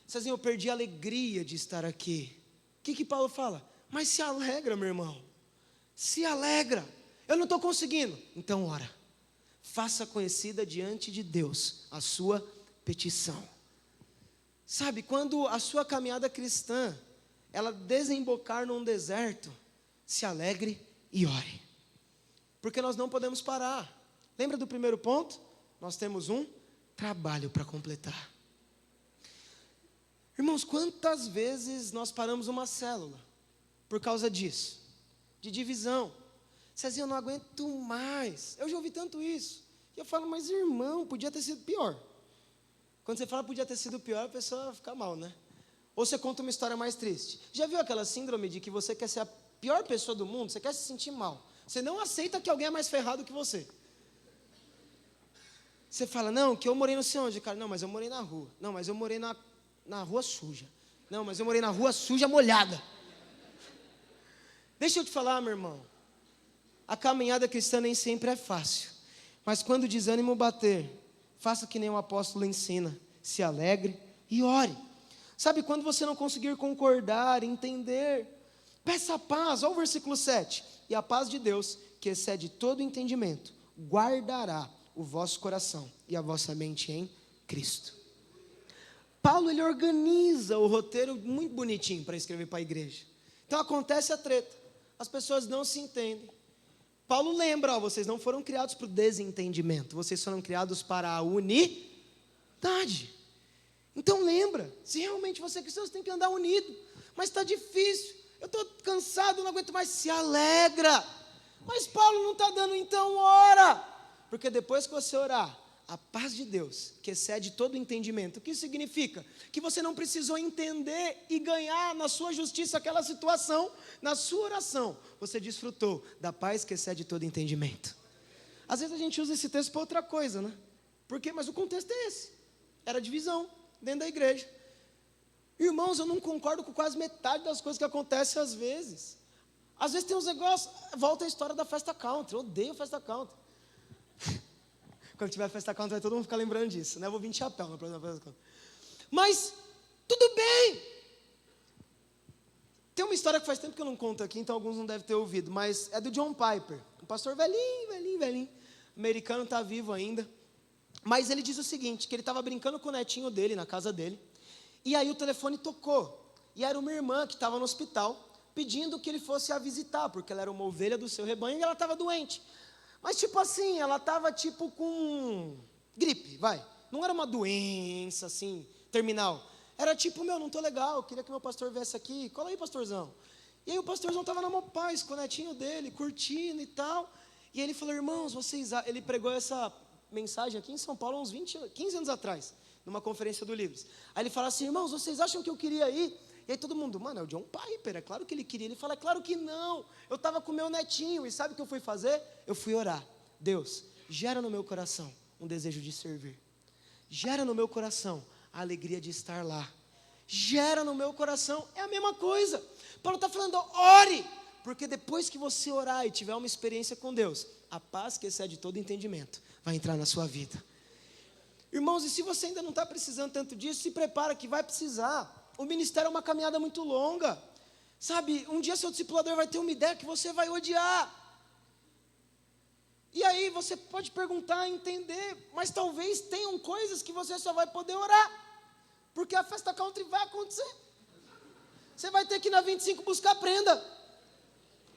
Cezinha, eu perdi a alegria de estar aqui. O que Paulo fala? Mas se alegra, meu irmão. Se alegra. Eu não estou conseguindo. Então ora. Faça conhecida diante de Deus a sua petição. Sabe, quando a sua caminhada cristã, ela desembocar num deserto, se alegre e ore. Porque nós não podemos parar. Lembra do primeiro ponto? Nós temos um trabalho para completar. Irmãos, quantas vezes nós paramos uma célula por causa disso? De divisão. Cezinha, eu não aguento mais. Eu já ouvi tanto isso. E eu falo, mas irmão, podia ter sido pior. Quando você fala podia ter sido pior, a pessoa fica mal, né? Ou você conta uma história mais triste. Já viu aquela síndrome de que você quer ser a pior pessoa do mundo? Você quer se sentir mal. Você não aceita que alguém é mais ferrado que você. Você fala, não, que eu morei não sei onde, cara. Não, mas eu morei na rua. Não, mas eu morei na rua suja. Não, mas eu morei na rua suja molhada. Deixa eu te falar, meu irmão. A caminhada cristã nem sempre é fácil. Mas quando o desânimo bater, faça que nem o apóstolo ensina. Se alegre e ore. Sabe, quando você não conseguir concordar, entender, peça a paz. Olha o versículo 7. E a paz de Deus, que excede todo entendimento, guardará o vosso coração e a vossa mente em Cristo. Paulo, ele organiza o roteiro muito bonitinho para escrever para a igreja. Então acontece a treta. As pessoas não se entendem. Paulo lembra, vocês não foram criados para o desentendimento, vocês foram criados para a unidade. Então lembra, se realmente você é cristão, você tem que andar unido. Mas está difícil, eu estou cansado, não aguento mais. Se alegra. Mas Paulo não está dando, então ora. Porque depois que você orar, a paz de Deus, que excede todo entendimento, o que significa? Que você não precisou entender e ganhar na sua justiça aquela situação, na sua oração, você desfrutou da paz que excede todo entendimento. Às vezes a gente usa esse texto para outra coisa, né? Mas o contexto é esse, era divisão dentro da igreja. Irmãos, eu não concordo com quase metade das coisas que acontecem às vezes. Às vezes tem uns negócios, volta a história da festa country, eu odeio festa country. Quando tiver festa country, vai todo mundo ficar lembrando disso, né? Eu vou vir de chapéu na próxima festa country. Mas, tudo bem. Tem uma história que faz tempo que eu não conto aqui, então alguns não devem ter ouvido, mas é do John Piper, um pastor velhinho, americano, está vivo ainda. Mas ele diz o seguinte, que ele estava brincando com o netinho dele, na casa dele, e aí o telefone tocou, e era uma irmã que estava no hospital, pedindo que ele fosse a visitar, porque ela era uma ovelha do seu rebanho e ela estava doente. Mas tipo assim, ela estava tipo com gripe, não era uma doença assim, terminal. Era tipo, não estou legal, queria que meu pastor viesse aqui, cola aí, pastorzão. E aí o pastorzão estava na maior paz, com o netinho dele, curtindo e tal. E ele falou, irmãos, ele pregou essa mensagem aqui em São Paulo, uns 15 anos atrás, numa conferência do Livres. Aí ele fala assim, irmãos, vocês acham que eu queria ir? E aí todo mundo, mano, é o John Piper, é claro que ele queria. Ele fala, é claro que não, eu estava com o meu netinho, e sabe o que eu fui fazer? Eu fui orar. Deus, gera no meu coração um desejo de servir. Gera no meu coração a alegria de estar lá. Gera no meu coração, é a mesma coisa. Paulo está falando, ore, porque depois que você orar e tiver uma experiência com Deus, a paz que excede todo entendimento vai entrar na sua vida. Irmãos, e se você ainda não está precisando tanto disso, se prepara que vai precisar. O ministério é uma caminhada muito longa. Sabe, um dia seu discipulador vai ter uma ideia que você vai odiar. E aí você pode perguntar, entender, mas talvez tenham coisas que você só vai poder orar, porque a festa country vai acontecer. Você vai ter que ir na 25 buscar prenda.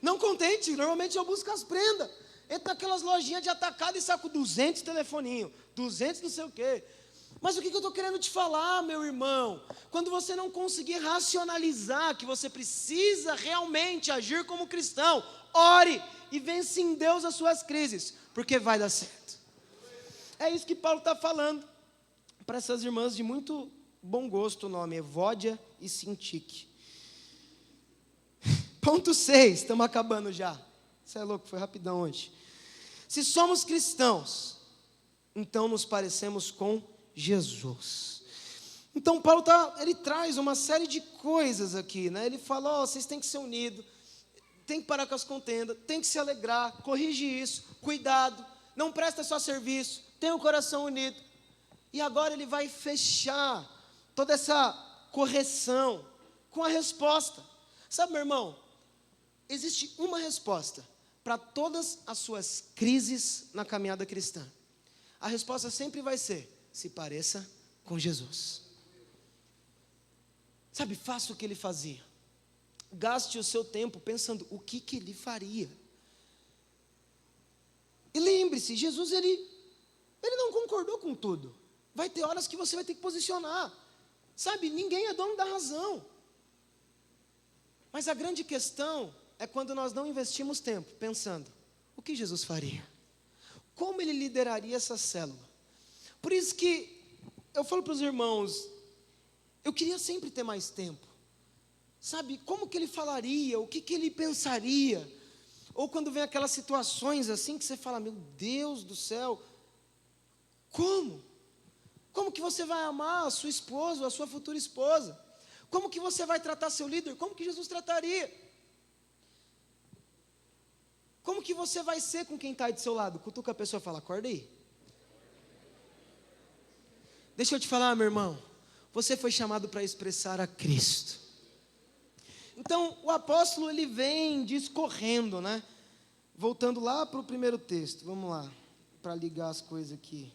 Não contente, normalmente eu busco as prendas. Entra naquelas lojinhas de atacado e saco 200 telefoninho, 200 não sei o quê. Mas o que eu estou querendo te falar, meu irmão? Quando você não conseguir racionalizar que você precisa realmente agir como cristão, ore e vence em Deus as suas crises, porque vai dar certo. É isso que Paulo está falando para essas irmãs de muito bom gosto, o nome, Evódia e Sintique. Ponto 6, estamos acabando já. Você é louco, foi rapidão hoje. Se somos cristãos, então nos parecemos com Jesus. Então Paulo ele traz uma série de coisas aqui, né? Ele fala, vocês têm que ser unidos, tem que parar com as contendas, tem que se alegrar, corrige isso, cuidado, não presta só serviço, tenha o coração unido. E agora ele vai fechar toda essa correção com a resposta. Sabe, meu irmão, existe uma resposta para todas as suas crises na caminhada cristã. A resposta sempre vai ser, se pareça com Jesus. Sabe, faça o que ele fazia. Gaste o seu tempo pensando o que ele faria. E lembre-se, Jesus, ele não concordou com tudo. Vai ter horas que você vai ter que posicionar. Sabe, ninguém é dono da razão. Mas a grande questão é quando nós não investimos tempo pensando, o que Jesus faria? Como ele lideraria essa célula? Por isso que eu falo para os irmãos, eu queria sempre ter mais tempo. Sabe, como que ele falaria, o que ele pensaria? Ou quando vem aquelas situações assim que você fala, meu Deus do céu, como? Como que você vai amar a sua esposa ou a sua futura esposa? Como que você vai tratar seu líder? Como que Jesus trataria? Como que você vai ser com quem está aí do seu lado? Cutuca a pessoa e fala, acorda aí. Deixa eu te falar, meu irmão, você foi chamado para expressar a Cristo. Então, o apóstolo, ele vem discorrendo, né? Voltando lá para o primeiro texto, vamos lá, para ligar as coisas aqui.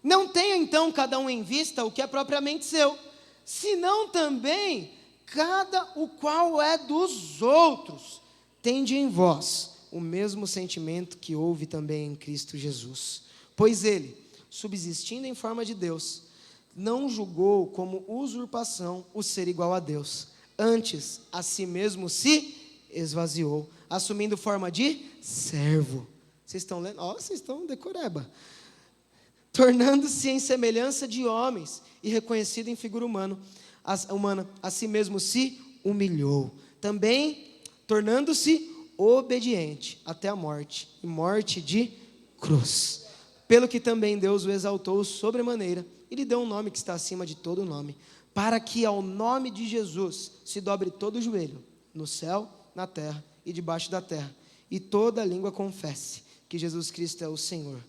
Não tenha então cada um em vista o que é propriamente seu, senão também cada o qual é dos outros. Tende em vós o mesmo sentimento que houve também em Cristo Jesus. Pois ele, subsistindo em forma de Deus, não julgou como usurpação o ser igual a Deus. Antes, a si mesmo se esvaziou, assumindo forma de servo. Vocês estão lendo? Vocês estão decoreba. Tornando-se em semelhança de homens e reconhecido em figura humana, a si mesmo se humilhou. Também tornando-se obediente até a morte, e morte de cruz. Pelo que também Deus o exaltou sobremaneira, e lhe deu um nome que está acima de todo nome, para que ao nome de Jesus se dobre todo o joelho, no céu, na terra e debaixo da terra, e toda língua confesse que Jesus Cristo é o Senhor,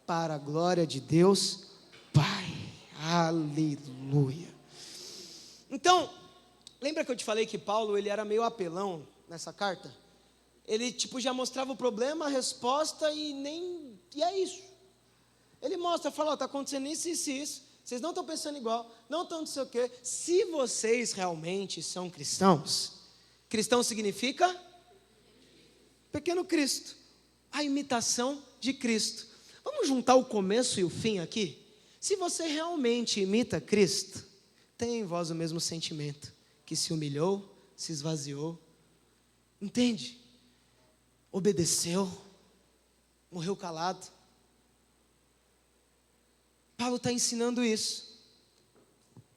para a glória de Deus Pai. Aleluia. Então, lembra que eu te falei que Paulo, ele era meio apelão nessa carta? Ele já mostrava o problema, a resposta e é isso. Ele mostra, fala, está acontecendo isso, isso, isso. Vocês não estão pensando igual, não estão não sei o quê. Se vocês realmente são cristãos, cristão significa pequeno Cristo, a imitação de Cristo. Vamos juntar o começo e o fim aqui? Se você realmente imita Cristo, tem em vós o mesmo sentimento, que se humilhou, se esvaziou, entende? Obedeceu, morreu calado. Paulo está ensinando isso.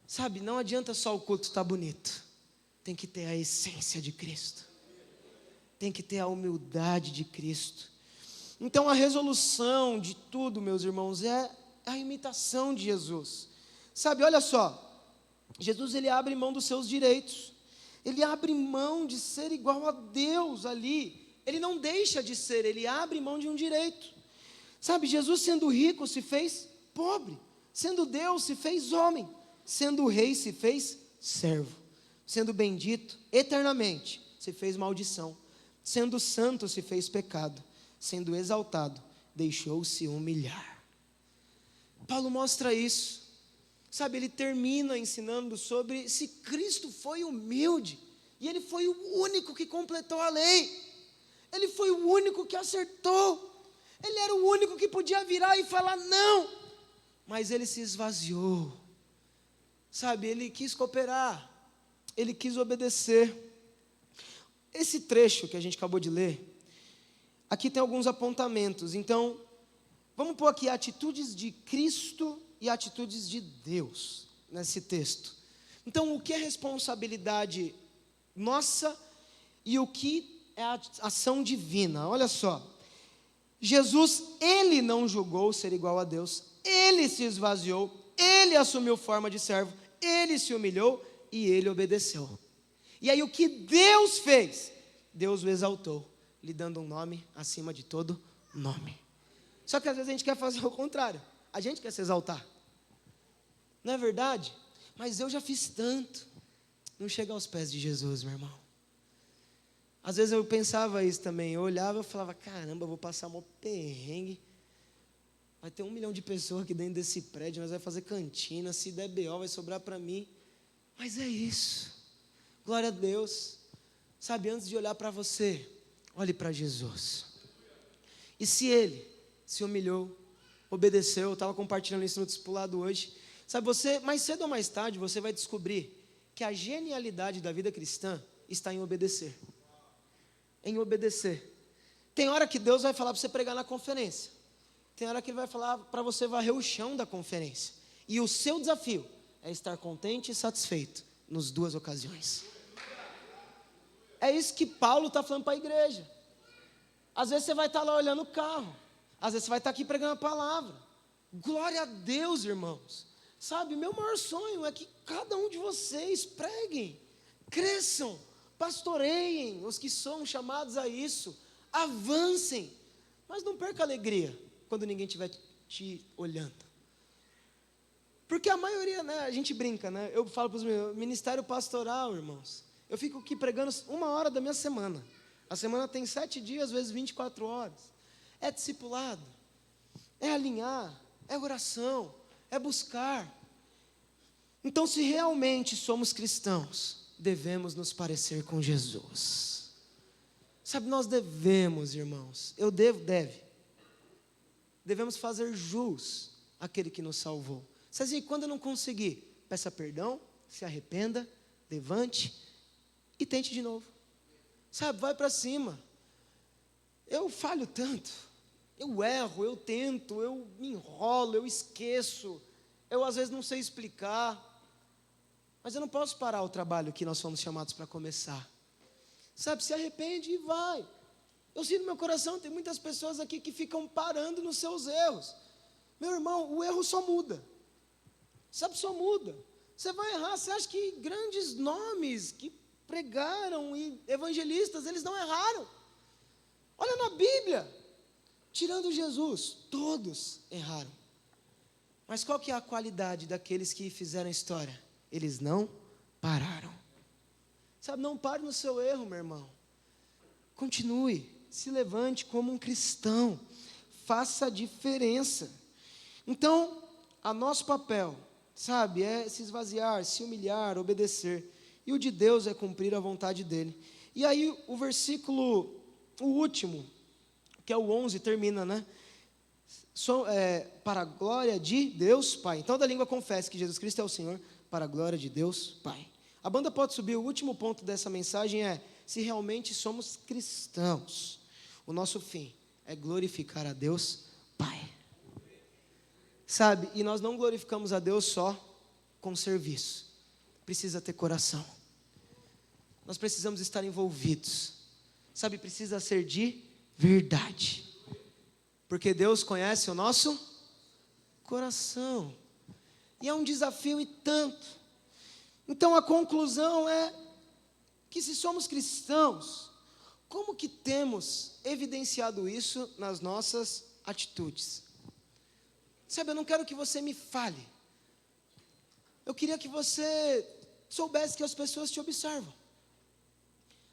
Sabe, não adianta só o culto estar bonito. Tem que ter a essência de Cristo. Tem que ter a humildade de Cristo. Então a resolução de tudo, meus irmãos, é a imitação de Jesus. Sabe, olha só. Jesus, ele abre mão dos seus direitos. Ele abre mão de ser igual a Deus ali. Ele não deixa de ser, ele abre mão de um direito. Sabe, Jesus sendo rico se fez pobre. Sendo Deus se fez homem. Sendo rei se fez servo. Sendo bendito eternamente se fez maldição. Sendo santo se fez pecado. Sendo exaltado, deixou-se humilhar. Paulo mostra isso. Sabe, ele termina ensinando sobre se Cristo foi humilde, e ele foi o único que completou a lei, ele foi o único que acertou, ele era o único que podia virar e falar não, mas ele se esvaziou, sabe, ele quis cooperar, ele quis obedecer. Esse trecho que a gente acabou de ler, aqui tem alguns apontamentos, então, vamos pôr aqui atitudes de Cristo e atitudes de Deus nesse texto. Então, o que é responsabilidade nossa e o que é a ação divina? Olha só, Jesus, ele não julgou ser igual a Deus, ele se esvaziou, ele assumiu forma de servo, ele se humilhou e ele obedeceu. E aí o que Deus fez? Deus o exaltou, lhe dando um nome acima de todo nome. Só que às vezes a gente quer fazer o contrário, a gente quer se exaltar. Não é verdade? Mas eu já fiz tanto. Não chega aos pés de Jesus, meu irmão. Às vezes eu pensava isso também. Eu olhava e falava, caramba, eu vou passar um perrengue. Vai ter 1 milhão de pessoas aqui dentro desse prédio, nós vamos fazer cantina, se der BO vai sobrar para mim. Mas é isso. Glória a Deus. Sabe, antes de olhar para você, olhe para Jesus. E se ele se humilhou, obedeceu, eu estava compartilhando isso no discipulado hoje. Sabe, você, mais cedo ou mais tarde, você vai descobrir que a genialidade da vida cristã está em obedecer. Em obedecer. Tem hora que Deus vai falar para você pregar na conferência. Tem hora que Ele vai falar para você varrer o chão da conferência. E o seu desafio é estar contente e satisfeito nas duas ocasiões. É isso que Paulo está falando para a igreja. Às vezes você vai estar lá olhando o carro. Às vezes você vai estar aqui pregando a palavra. Glória a Deus, irmãos. Sabe, meu maior sonho é que cada um de vocês preguem, cresçam, pastoreiem os que são chamados a isso, avancem, mas não perca a alegria quando ninguém estiver te olhando. Porque a maioria, né, a gente brinca, né? Eu falo para os meus, ministério pastoral, irmãos, eu fico aqui pregando 1 hora da minha semana. A semana tem 7 dias, às vezes 24 horas. É discipulado, é alinhar, é oração, é buscar. Então, se realmente somos cristãos, devemos nos parecer com Jesus. Sabe, nós devemos, irmãos, devemos fazer jus àquele que nos salvou. Sabe, quando eu não conseguir, peça perdão, se arrependa, levante e tente de novo. Sabe, vai para cima. Eu falho tanto, eu erro, eu tento, eu me enrolo, eu esqueço, eu às vezes não sei explicar, mas eu não posso parar o trabalho que nós fomos chamados para começar. Sabe, se arrepende e vai. Eu sinto no meu coração, tem muitas pessoas aqui que ficam parando nos seus erros. Meu irmão, o erro só muda. Sabe, só muda. Você vai errar, você acha que grandes nomes que pregaram e evangelistas, eles não erraram. Olha na Bíblia, tirando Jesus, todos erraram. Mas qual que é a qualidade daqueles que fizeram história? Eles não pararam. Sabe, não pare no seu erro, meu irmão. Continue, se levante como um cristão. Faça a diferença. Então, o nosso papel, sabe, é se esvaziar, se humilhar, obedecer. E o de Deus é cumprir a vontade dele. E aí o versículo, o último, que é o 11, termina, né? Para a glória de Deus Pai. Então, da língua confessa que Jesus Cristo é o Senhor, para a glória de Deus Pai. A banda pode subir. O último ponto dessa mensagem é: se realmente somos cristãos, o nosso fim é glorificar a Deus Pai. Sabe, e nós não glorificamos a Deus só com serviço. Precisa ter coração. Nós precisamos estar envolvidos. Sabe, precisa ser de verdade. Porque Deus conhece o nosso coração. E é um desafio e tanto. Então a conclusão é que se somos cristãos, como que temos evidenciado isso nas nossas atitudes? Sabe, eu não quero que você me fale. Eu queria que você soubesse que as pessoas te observam.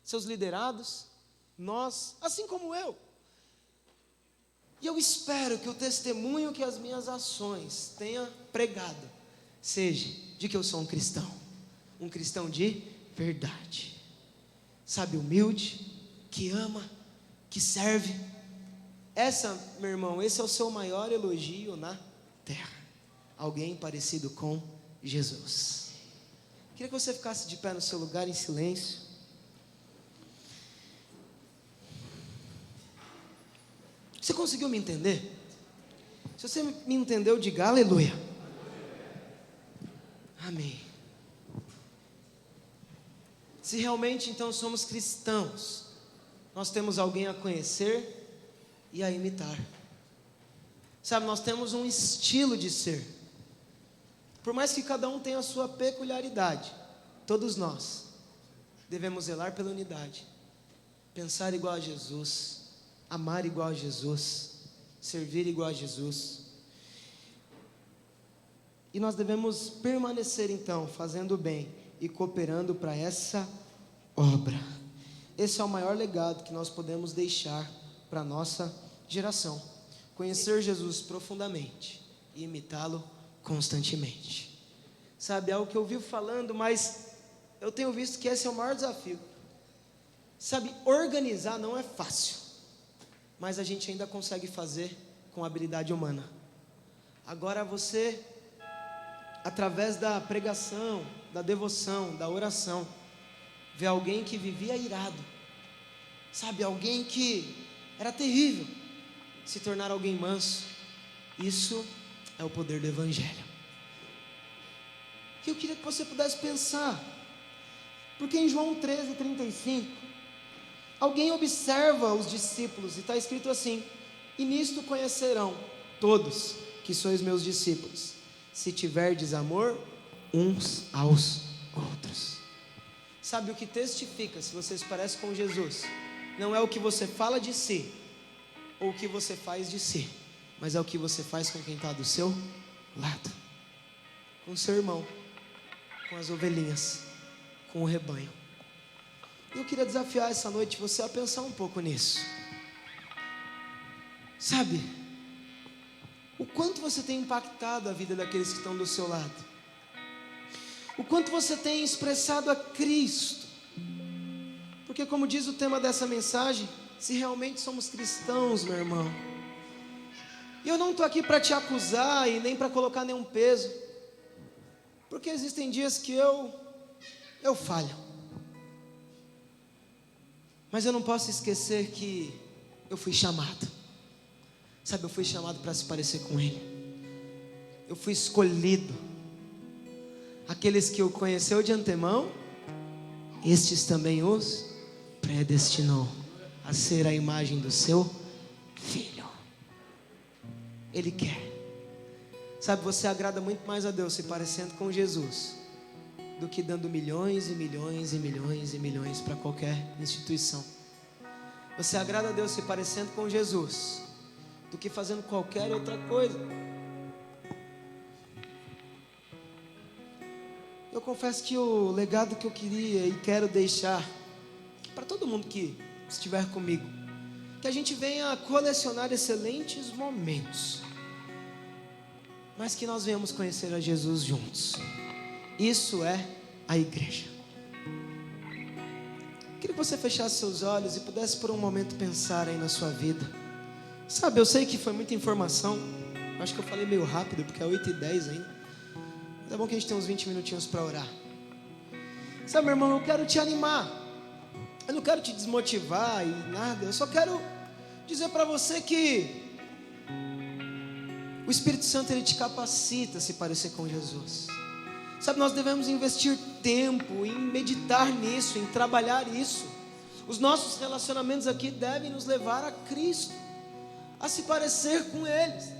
Seus liderados, nós, assim como eu. E eu espero que o testemunho que as minhas ações tenha pregado seja de que eu sou um cristão de verdade. Sabe, humilde, que ama, que serve. Meu irmão, esse é o seu maior elogio na terra. Alguém parecido com Jesus. Queria que você ficasse de pé no seu lugar em silêncio. Você conseguiu me entender? Se você me entendeu, diga aleluia. Amém. Se realmente então somos cristãos, nós temos alguém a conhecer e a imitar. Sabe, nós temos um estilo de ser. Por mais que cada um tenha a sua peculiaridade, todos nós devemos zelar pela unidade, pensar igual a Jesus, amar igual a Jesus, servir igual a Jesus. E nós devemos permanecer então fazendo o bem e cooperando para essa obra. Esse é o maior legado que nós podemos deixar para a nossa geração. Conhecer Jesus profundamente e imitá-lo constantemente. Sabe, é algo que eu vivo falando, mas eu tenho visto que esse é o maior desafio. Sabe, organizar não é fácil, mas a gente ainda consegue fazer com habilidade humana. Agora você, através da pregação, da devoção, da oração, vê alguém que vivia irado, sabe, alguém que era terrível, se tornar alguém manso. Isso é o poder do Evangelho. Que eu queria que você pudesse pensar, porque em João 13:35, alguém observa os discípulos e está escrito assim: e nisto conhecerão todos que sois meus discípulos, se tiverdes amor uns aos outros. Sabe, o que testifica se você se parece com Jesus não é o que você fala de si ou o que você faz de si, mas é o que você faz com quem está do seu lado, com o seu irmão, com as ovelhinhas, com o rebanho. Eu queria desafiar essa noite você a pensar um pouco nisso. Sabe, o quanto você tem impactado a vida daqueles que estão do seu lado, o quanto você tem expressado a Cristo. Porque como diz o tema dessa mensagem, se realmente somos cristãos, meu irmão, e eu não estou aqui para te acusar e nem para colocar nenhum peso, porque existem dias que eu falho, mas eu não posso esquecer que eu fui chamado. Sabe, eu fui chamado para se parecer com Ele. Eu fui escolhido. Aqueles que o conheceu de antemão, estes também os predestinou a ser a imagem do seu Filho. Ele quer. Sabe, você agrada muito mais a Deus se parecendo com Jesus do que dando milhões e milhões e milhões e milhões para qualquer instituição. Você agrada a Deus se parecendo com Jesus do que fazendo qualquer outra coisa. Eu confesso que o legado que eu queria e quero deixar para todo mundo que estiver comigo, que a gente venha colecionar excelentes momentos, mas que nós venhamos conhecer a Jesus juntos. Isso é a igreja. Queria que você fechasse seus olhos e pudesse por um momento pensar aí na sua vida. Sabe, eu sei que foi muita informação. Acho que eu falei meio rápido, porque é 8h10 ainda. Mas é bom que a gente tem uns 20 minutinhos para orar. Sabe, meu irmão, eu quero te animar. Eu não quero te desmotivar e nada. Eu só quero dizer para você que o Espírito Santo, ele te capacita a se parecer com Jesus. Sabe, nós devemos investir tempo em meditar nisso, em trabalhar isso. Os nossos relacionamentos aqui devem nos levar a Cristo, a se parecer com eles.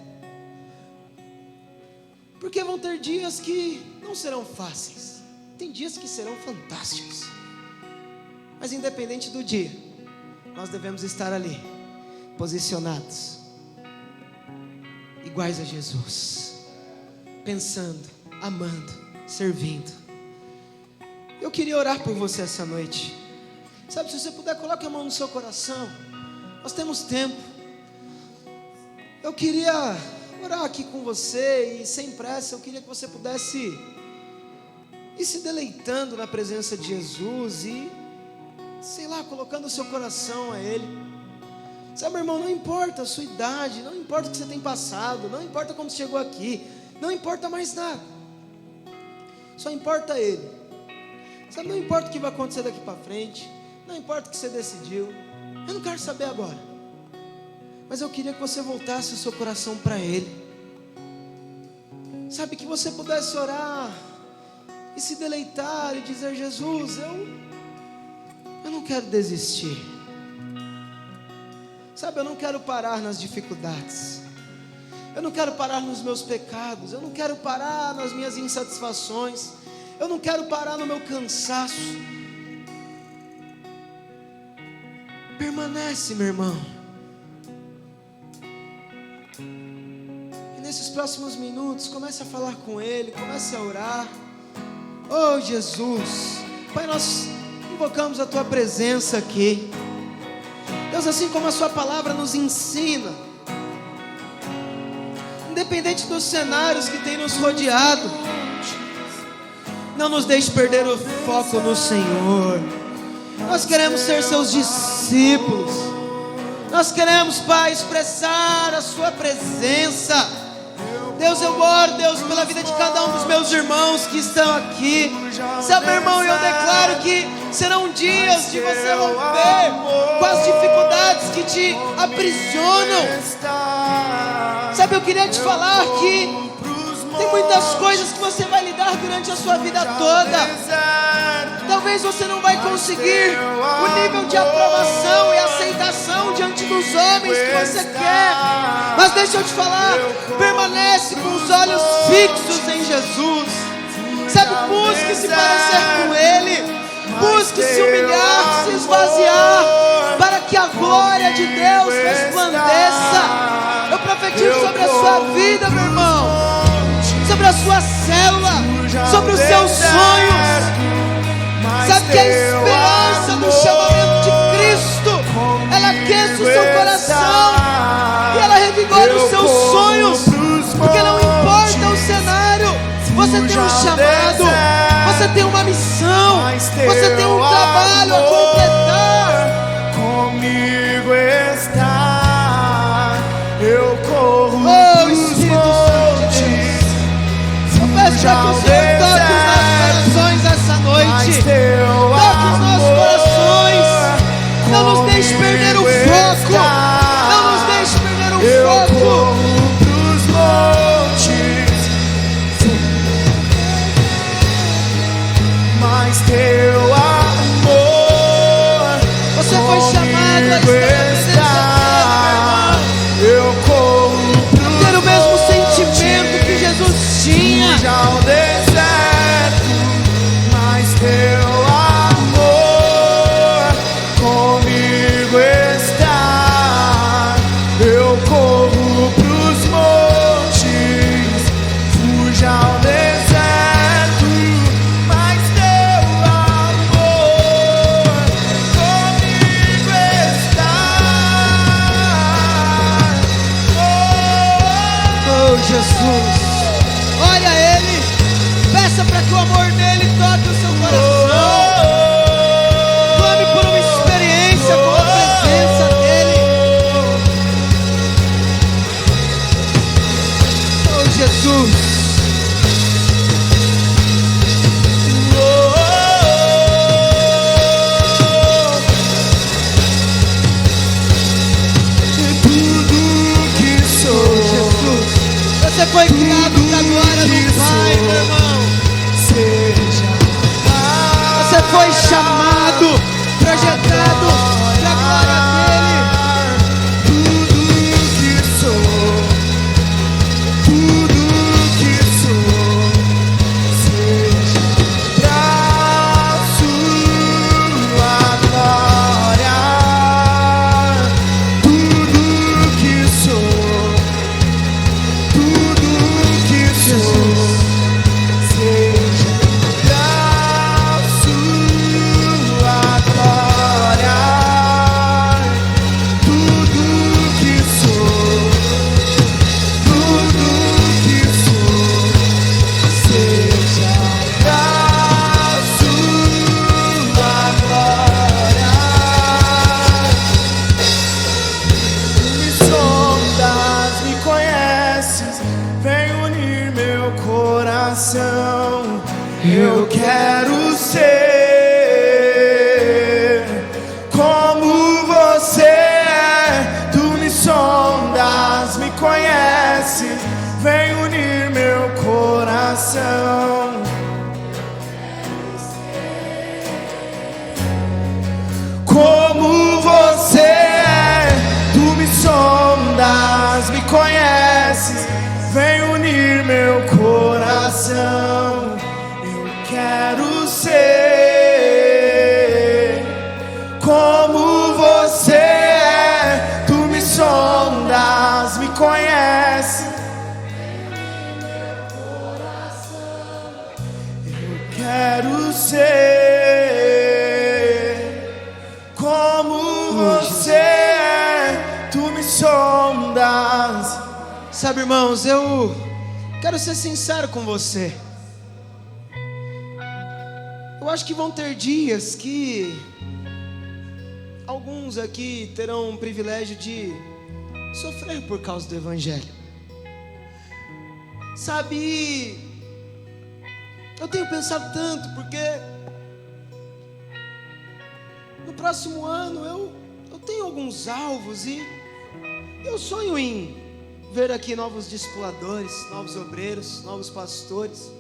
Porque vão ter dias que não serão fáceis. Tem dias que serão fantásticos. Mas independente do dia, nós devemos estar ali, posicionados, iguais a Jesus, pensando, amando, servindo. Eu queria orar por você essa noite. Sabe, se você puder, coloque a mão no seu coração. Nós temos tempo. Eu queria orar aqui com você e sem pressa. Eu queria que você pudesse ir se deleitando na presença de Jesus e, sei lá, colocando o seu coração a Ele. Sabe, meu irmão, não importa a sua idade, não importa o que você tem passado, não importa como você chegou aqui, não importa mais nada. Só importa Ele. Sabe, não importa o que vai acontecer daqui para frente, não importa o que você decidiu, eu não quero saber agora. Mas eu queria que você voltasse o seu coração para Ele. Sabe, que você pudesse orar e se deleitar e dizer: Jesus, eu não quero desistir. Sabe, eu não quero parar nas dificuldades. Eu não quero parar nos meus pecados. Eu não quero parar nas minhas insatisfações. Eu não quero parar no meu cansaço. Permanece, meu irmão. E nesses próximos minutos, comece a falar com Ele, comece a orar. Oh Jesus, Pai, nós invocamos a Tua presença aqui. Deus, assim como a Sua palavra nos ensina, independente dos cenários que tem nos rodeado, não nos deixe perder o foco no Senhor. Nós queremos ser Seus discípulos. Nós queremos, Pai, expressar a Sua presença. Deus, eu oro, Deus, pela vida de cada um dos meus irmãos que estão aqui. Sabe, meu irmão, eu declaro que serão dias de você romper com as dificuldades que te aprisionam. Sabe, eu queria te falar que tem muitas coisas que você vai lidar durante a sua vida toda. Talvez você não vai conseguir o nível de aprovação e aceitação diante dos homens que você quer. Mas deixa eu te falar, permanece com os olhos fixos em Jesus. Sabe, busque se parecer com Ele. Busque se humilhar, se esvaziar, para que a glória de Deus resplandeça. Eu profetizo sobre a sua vida, meu irmão, sobre a sua célula, sobre os seus sonhos. Sabe que a esperança do chamamento de Cristo, ela aquece o seu coração e ela revigora os seus sonhos, porque não importa o cenário, você tem um chamado, você tem uma missão, você tem um trabalho a completar. Comigo está, eu corro Espírito Santo de Deus, eu peço para que o Senhor toque os nossos corações essa noite. Toque os nossos corações. Não nos deixe perder o foco. Não nos deixe perder o foco. Pros montes, mas teu amor, Você foi chamado a estar na presença dele, eu corro meu irmão. Ter o mesmo sentimento que Jesus tinha. ao deserto, mas teu amor comigo está. Eu corro pros montes, fuja ao deserto, Jesus. Olha a Ele. Peça para que o amor dele toque o seu coração. Clame por uma experiência com a presença dele. Oh, Jesus. Você foi criado para a glória do Pai, meu irmão. Você foi chamado, projetado para a glória dele. Tudo que sou, seja pra sua glória. Tudo que sou, seja pra sua glória. Tudo que sou, seja pra sua glória. Me sondas, me conheces, vem unir meu coração. Eu quero ser como você é. Tu me sondas, me conheces, vem unir meu coração. Como você é, tu me sondas, me conheces, vem unir meu coração. Eu quero ser como você é. Tu me sondas, me conheces. Eu quero ser como você é. Tu me sondas. Sabe, irmãos, eu quero ser sincero com você. Eu acho que vão ter dias que alguns aqui terão o privilégio de sofrer por causa do Evangelho. Sabe, eu tenho pensado tanto, porque no próximo ano eu tenho alguns alvos e eu sonho em ver aqui novos discipuladores, novos obreiros, novos pastores.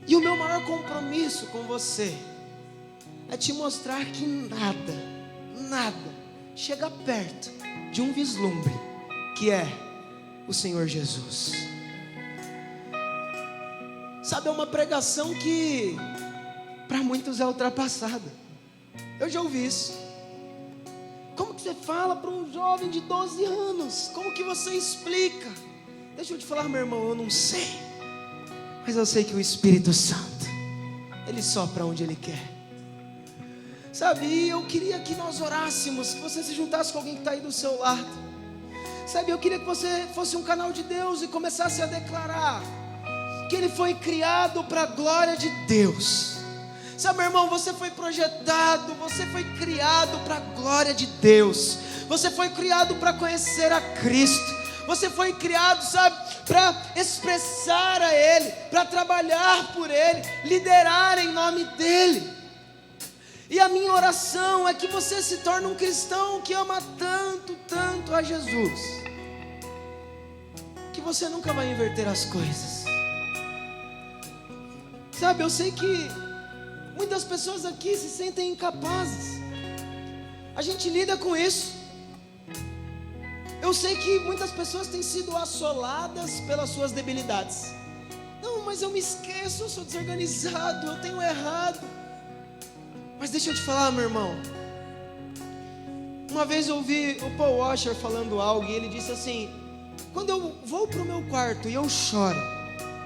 E o meu maior compromisso com você é te mostrar que nada chega perto de um vislumbre, que é o Senhor Jesus. Sabe, é uma pregação que para muitos é ultrapassada. Eu já ouvi isso. Como que você fala para um jovem de 12 anos? Como que você explica? Deixa eu te falar, meu irmão, eu não sei. Mas eu sei que o Espírito Santo, Ele sopra onde Ele quer. Sabe, eu queria que nós orássemos, que você se juntasse com alguém que está aí do seu lado. Sabe, eu queria que você fosse um canal de Deus e começasse a declarar que Ele foi criado para a glória de Deus. Sabe, meu irmão, você foi projetado, você foi criado para a glória de Deus. Você foi criado para conhecer a Cristo. Você foi criado, sabe, para expressar a Ele, para trabalhar por Ele, liderar em nome dEle. E a minha oração é que você se torne um cristão que ama tanto a Jesus, que você nunca vai inverter as coisas. Sabe, eu sei que muitas pessoas aqui se sentem incapazes. A gente lida com isso. Eu sei que muitas pessoas têm sido assoladas pelas suas debilidades. Não, mas eu me esqueço, eu sou desorganizado, eu tenho errado. Mas deixa eu te falar, meu irmão. Uma vez eu ouvi o Paul Washer falando algo e ele disse assim: quando eu vou para o meu quarto e eu choro,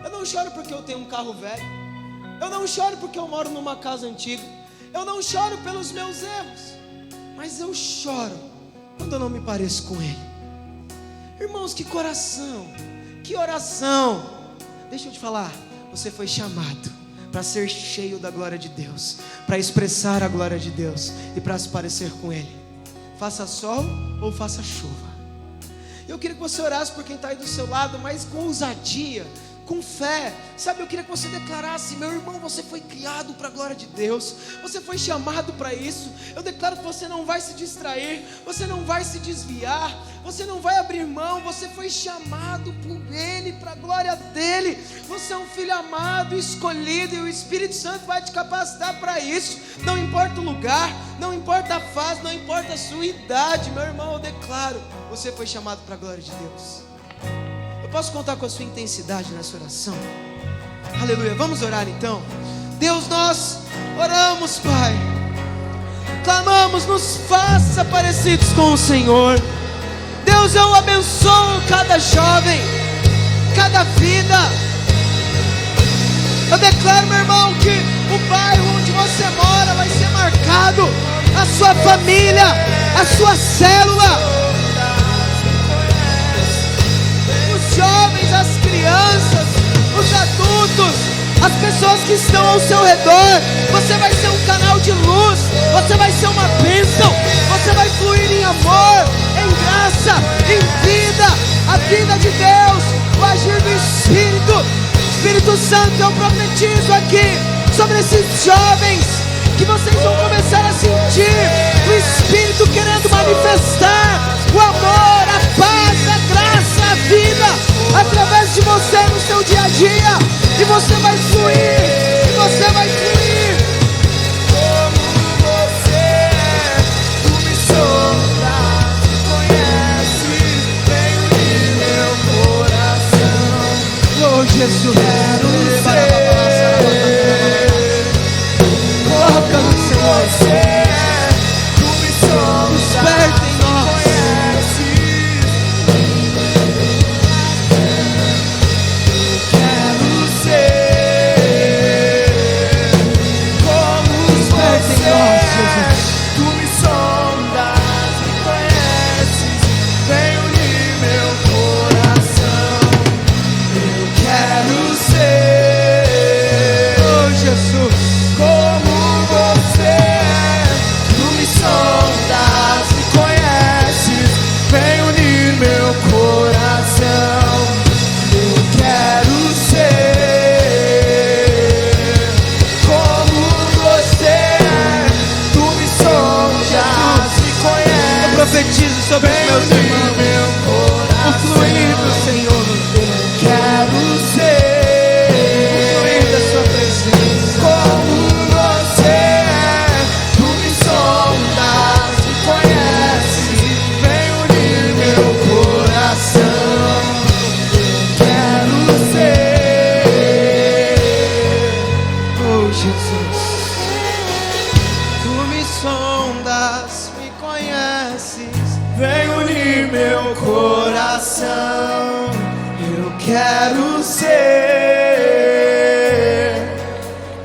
eu não choro porque eu tenho um carro velho, eu não choro porque eu moro numa casa antiga, eu não choro pelos meus erros, mas eu choro quando eu não me pareço com Ele. Irmãos, que coração, Que oração! Deixa eu te falar, você foi chamado para ser cheio da glória de Deus, para expressar a glória de Deus e para se parecer com Ele. Faça sol ou faça chuva. Eu queria que você orasse por quem está aí do seu lado, mas com ousadia, com fé. Sabe, eu queria que você declarasse: meu irmão, você foi criado para a glória de Deus, você foi chamado para isso. Eu declaro que você não vai se distrair, você não vai se desviar, você não vai abrir mão. Você foi chamado por Ele, para a glória dEle. Você é um filho amado, escolhido, e o Espírito Santo vai te capacitar para isso. Não importa o lugar, não importa a fase, não importa a sua idade. Meu irmão, eu declaro, você foi chamado para a glória de Deus. Posso contar com a sua intensidade nessa oração? Aleluia, vamos orar então. Deus, nós oramos, Pai, clamamos, nos faça parecidos com o Senhor. Deus, eu abençoo cada jovem, cada vida. Eu declaro, meu irmão, que o bairro onde você mora vai ser marcado, a sua família, a sua célula, jovens, as crianças, os adultos, as pessoas que estão ao seu redor. Você vai ser um canal de luz, você vai ser uma bênção, você vai fluir em amor, em graça, em vida, a vida de Deus, o agir do Espírito Santo. Eu profetizo aqui sobre esses jovens, que vocês vão começar a sentir o Espírito querendo manifestar o amor, a paz, a graça, a vida através de você no seu dia a dia. E você vai fluir, e você vai fluir. Como você é, tu me sondas, me conheces, vem unir meu coração. Oh Jesus, Quero ser como você é, tu me sondas, desperta em nós. Profetizo sobre os meus irmãos, o fluir do Senhor nos Deus. Quero ser o fluir da sua presença. Como você é, tu me sondas, me conheces, vem unir meu coração. Quero ser, oh Jesus, tu me sondas, me conheces, vem unir meu coração. Eu quero ser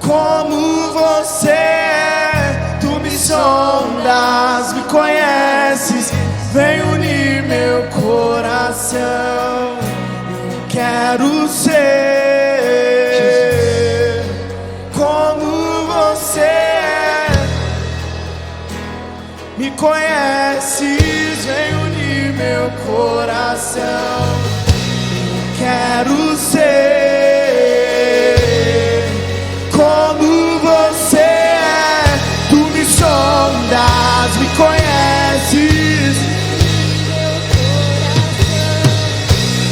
como você é. Tu me sondas, me conheces, vem unir meu coração. Eu quero ser como você é. Me conheces, vem unir meu coração. Eu quero ser como você é. Tu me sondas, me conheces.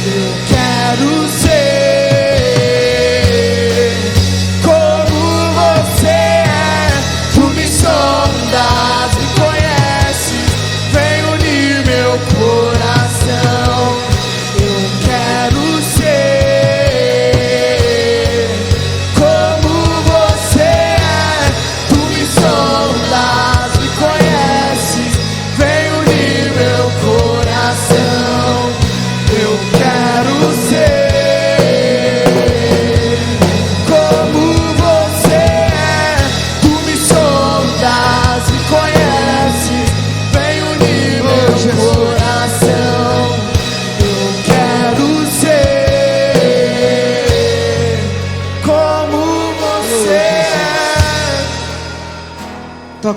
Eu quero ser como você é. Tu me sondas, me conheces, vem unir meu coração. Eu quero ser como você é. Tu me sondas, me conheces, vem unir meu coração. Eu quero ser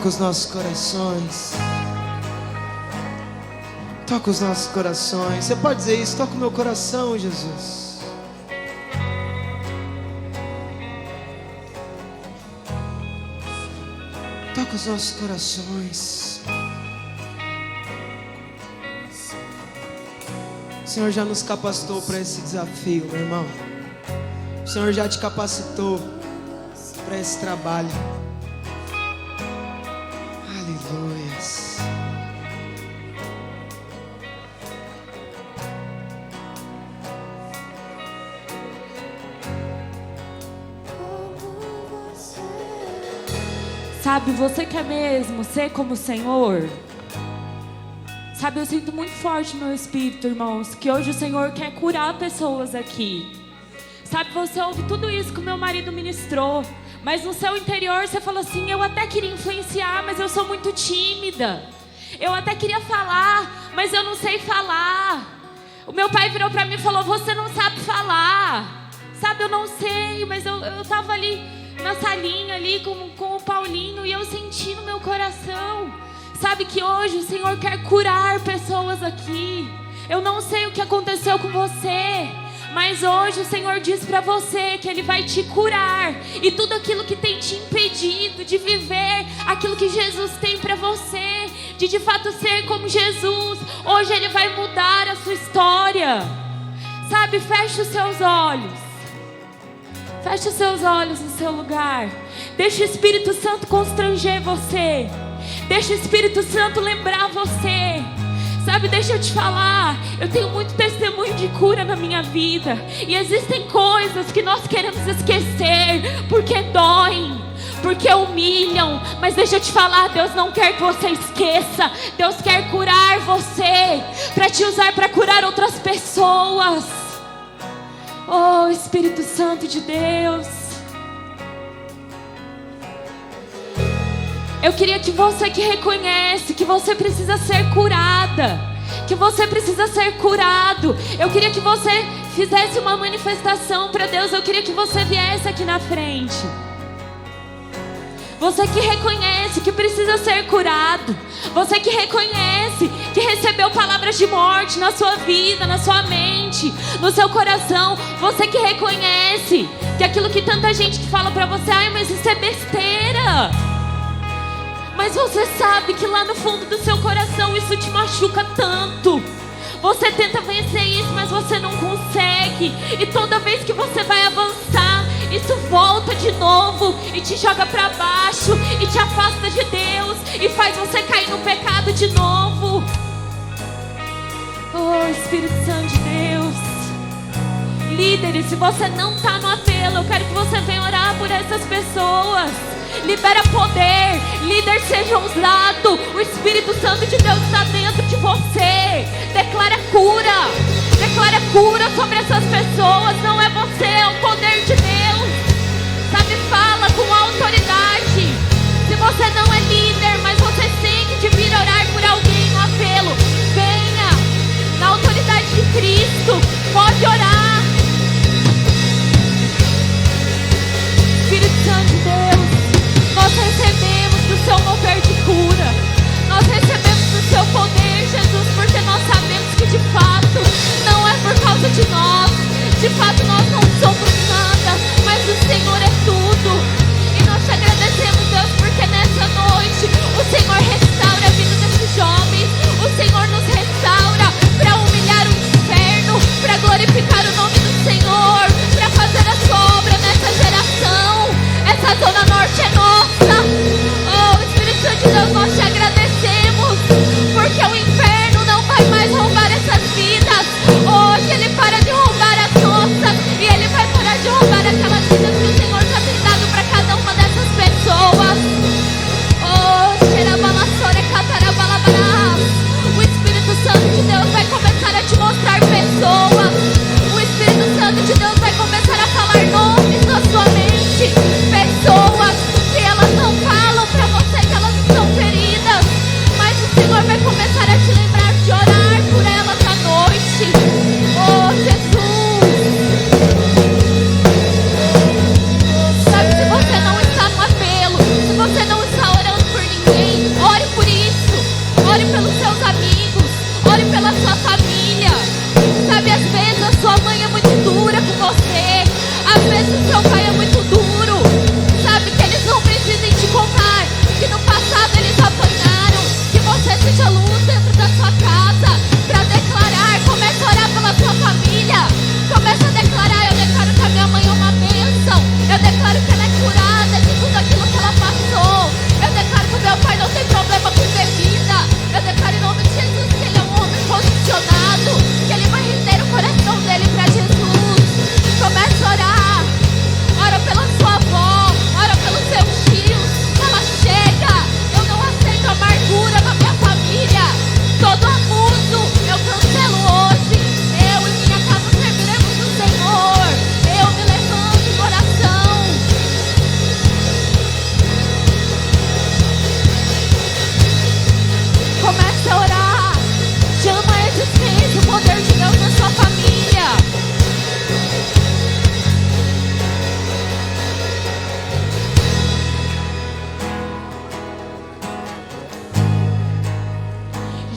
Toca os nossos corações. Toca os nossos corações. Você pode dizer isso? Toca o meu coração, Jesus. Toca os nossos corações. O Senhor já nos capacitou para esse desafio, meu irmão. O Senhor já te capacitou para esse trabalho. Aleluias. Sabe, você quer mesmo ser como o Senhor? Sabe, eu sinto muito forte no meu espírito, irmãos, que hoje o Senhor quer curar pessoas aqui. Sabe, você ouve tudo isso que o meu marido ministrou, mas no seu interior você falou assim: eu até queria influenciar, mas eu sou muito tímida. Eu até queria falar, mas eu não sei falar. O meu pai virou pra mim e falou: você não sabe falar. Sabe, eu não sei, mas eu tava ali na salinha ali com o Paulinho e eu senti no meu coração. Sabe que hoje o Senhor quer curar pessoas aqui. Eu não sei o que aconteceu com você, mas hoje o Senhor diz para você que Ele vai te curar. E tudo aquilo que tem te impedido de viver aquilo que Jesus tem para você, de fato ser como Jesus, hoje Ele vai mudar a sua história. Sabe, feche os seus olhos. Feche os seus olhos no seu lugar. Deixa o Espírito Santo constranger você. Deixa o Espírito Santo lembrar você. Sabe, deixa eu te falar, eu tenho muito testemunho de cura na minha vida. E existem coisas que nós queremos esquecer, porque doem, porque humilham. Mas deixa eu te falar, Deus não quer que você esqueça. Deus quer curar você, para te usar para curar outras pessoas. Oh, Espírito Santo de Deus. Eu queria que você que reconhece que você precisa ser curada, que você precisa ser curado, eu queria que você fizesse uma manifestação para Deus. Eu queria que você viesse aqui na frente. Você que reconhece que precisa ser curado, você que reconhece que recebeu palavras de morte na sua vida, na sua mente, no seu coração. Você que reconhece que aquilo que tanta gente que fala pra você: ai, mas isso é besteira. Mas você sabe que lá no fundo do seu coração isso te machuca tanto. Você tenta vencer isso, mas você não consegue. E toda vez que você vai avançar, isso volta de novo e te joga pra baixo e te afasta de Deus e faz você cair no pecado de novo. Oh, Espírito Santo de Deus. Líderes, se você não está no apelo, eu quero que você venha orar por essas pessoas. Libera poder. Líder, seja ousado. O Espírito Santo de Deus está dentro de você. Declara cura. Declara cura sobre essas pessoas. Não é você, é o poder de Deus. Sabe, fala com autoridade. Se você não é líder, mas você sente de vir orar por alguém no apelo, venha na autoridade de Cristo. Pode orar. Espírito Santo de Deus, nós recebemos do seu mover de cura. Nós recebemos do seu poder, Jesus, porque nós sabemos que de fato não é por causa de nós. De fato nós não somos nada, mas o Senhor é tudo. E nós te agradecemos, Deus, porque nessa noite o Senhor restaura a vida das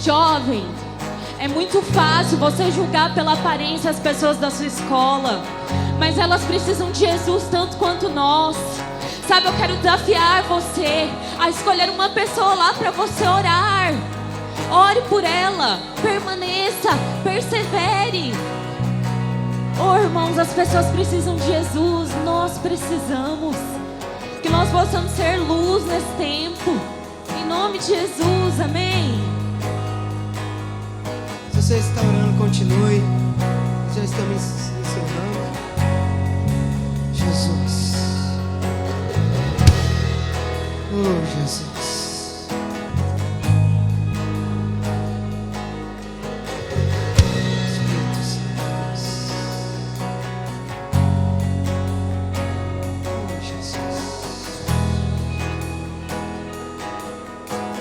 Jovem, é muito fácil você julgar pela aparência as pessoas da sua escola, mas elas precisam de Jesus tanto quanto nós. Sabe, eu quero desafiar você a escolher uma pessoa lá para você orar. Ore por ela, permaneça, persevere. Oh, irmãos, as pessoas precisam de Jesus, nós precisamos. Que nós possamos ser luz nesse tempo. Em nome de Jesus, amém. Se você está orando, continue. Já estamos encerrando. Jesus. Oh, Jesus. Espírito Santo. Oh, Jesus.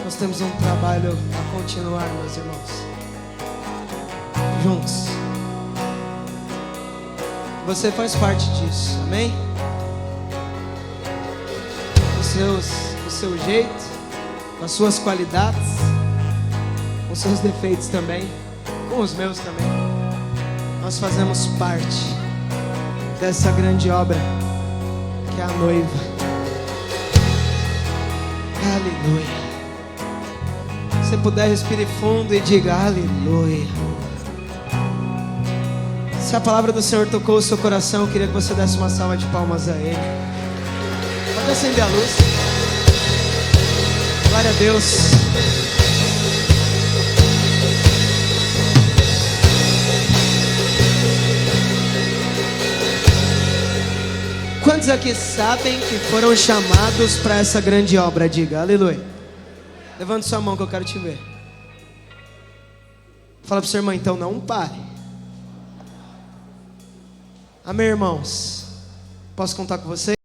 Nós temos um trabalho a continuar, meus irmãos. Juntos. Você faz parte disso, amém? O seu jeito, com as suas qualidades, com os seus defeitos também, com os meus também. Nós fazemos parte dessa grande obra que é a noiva. Aleluia. Se você puder, respire fundo e diga aleluia. Se a palavra do Senhor tocou o seu coração, eu queria que você desse uma salva de palmas a Ele. Pode acender a luz. Glória a Deus. Quantos aqui sabem que foram chamados para essa grande obra? Diga aleluia. Levante sua mão que eu quero te ver. Fala para o seu irmão, então não pare. Amém, irmãos? Posso contar com você?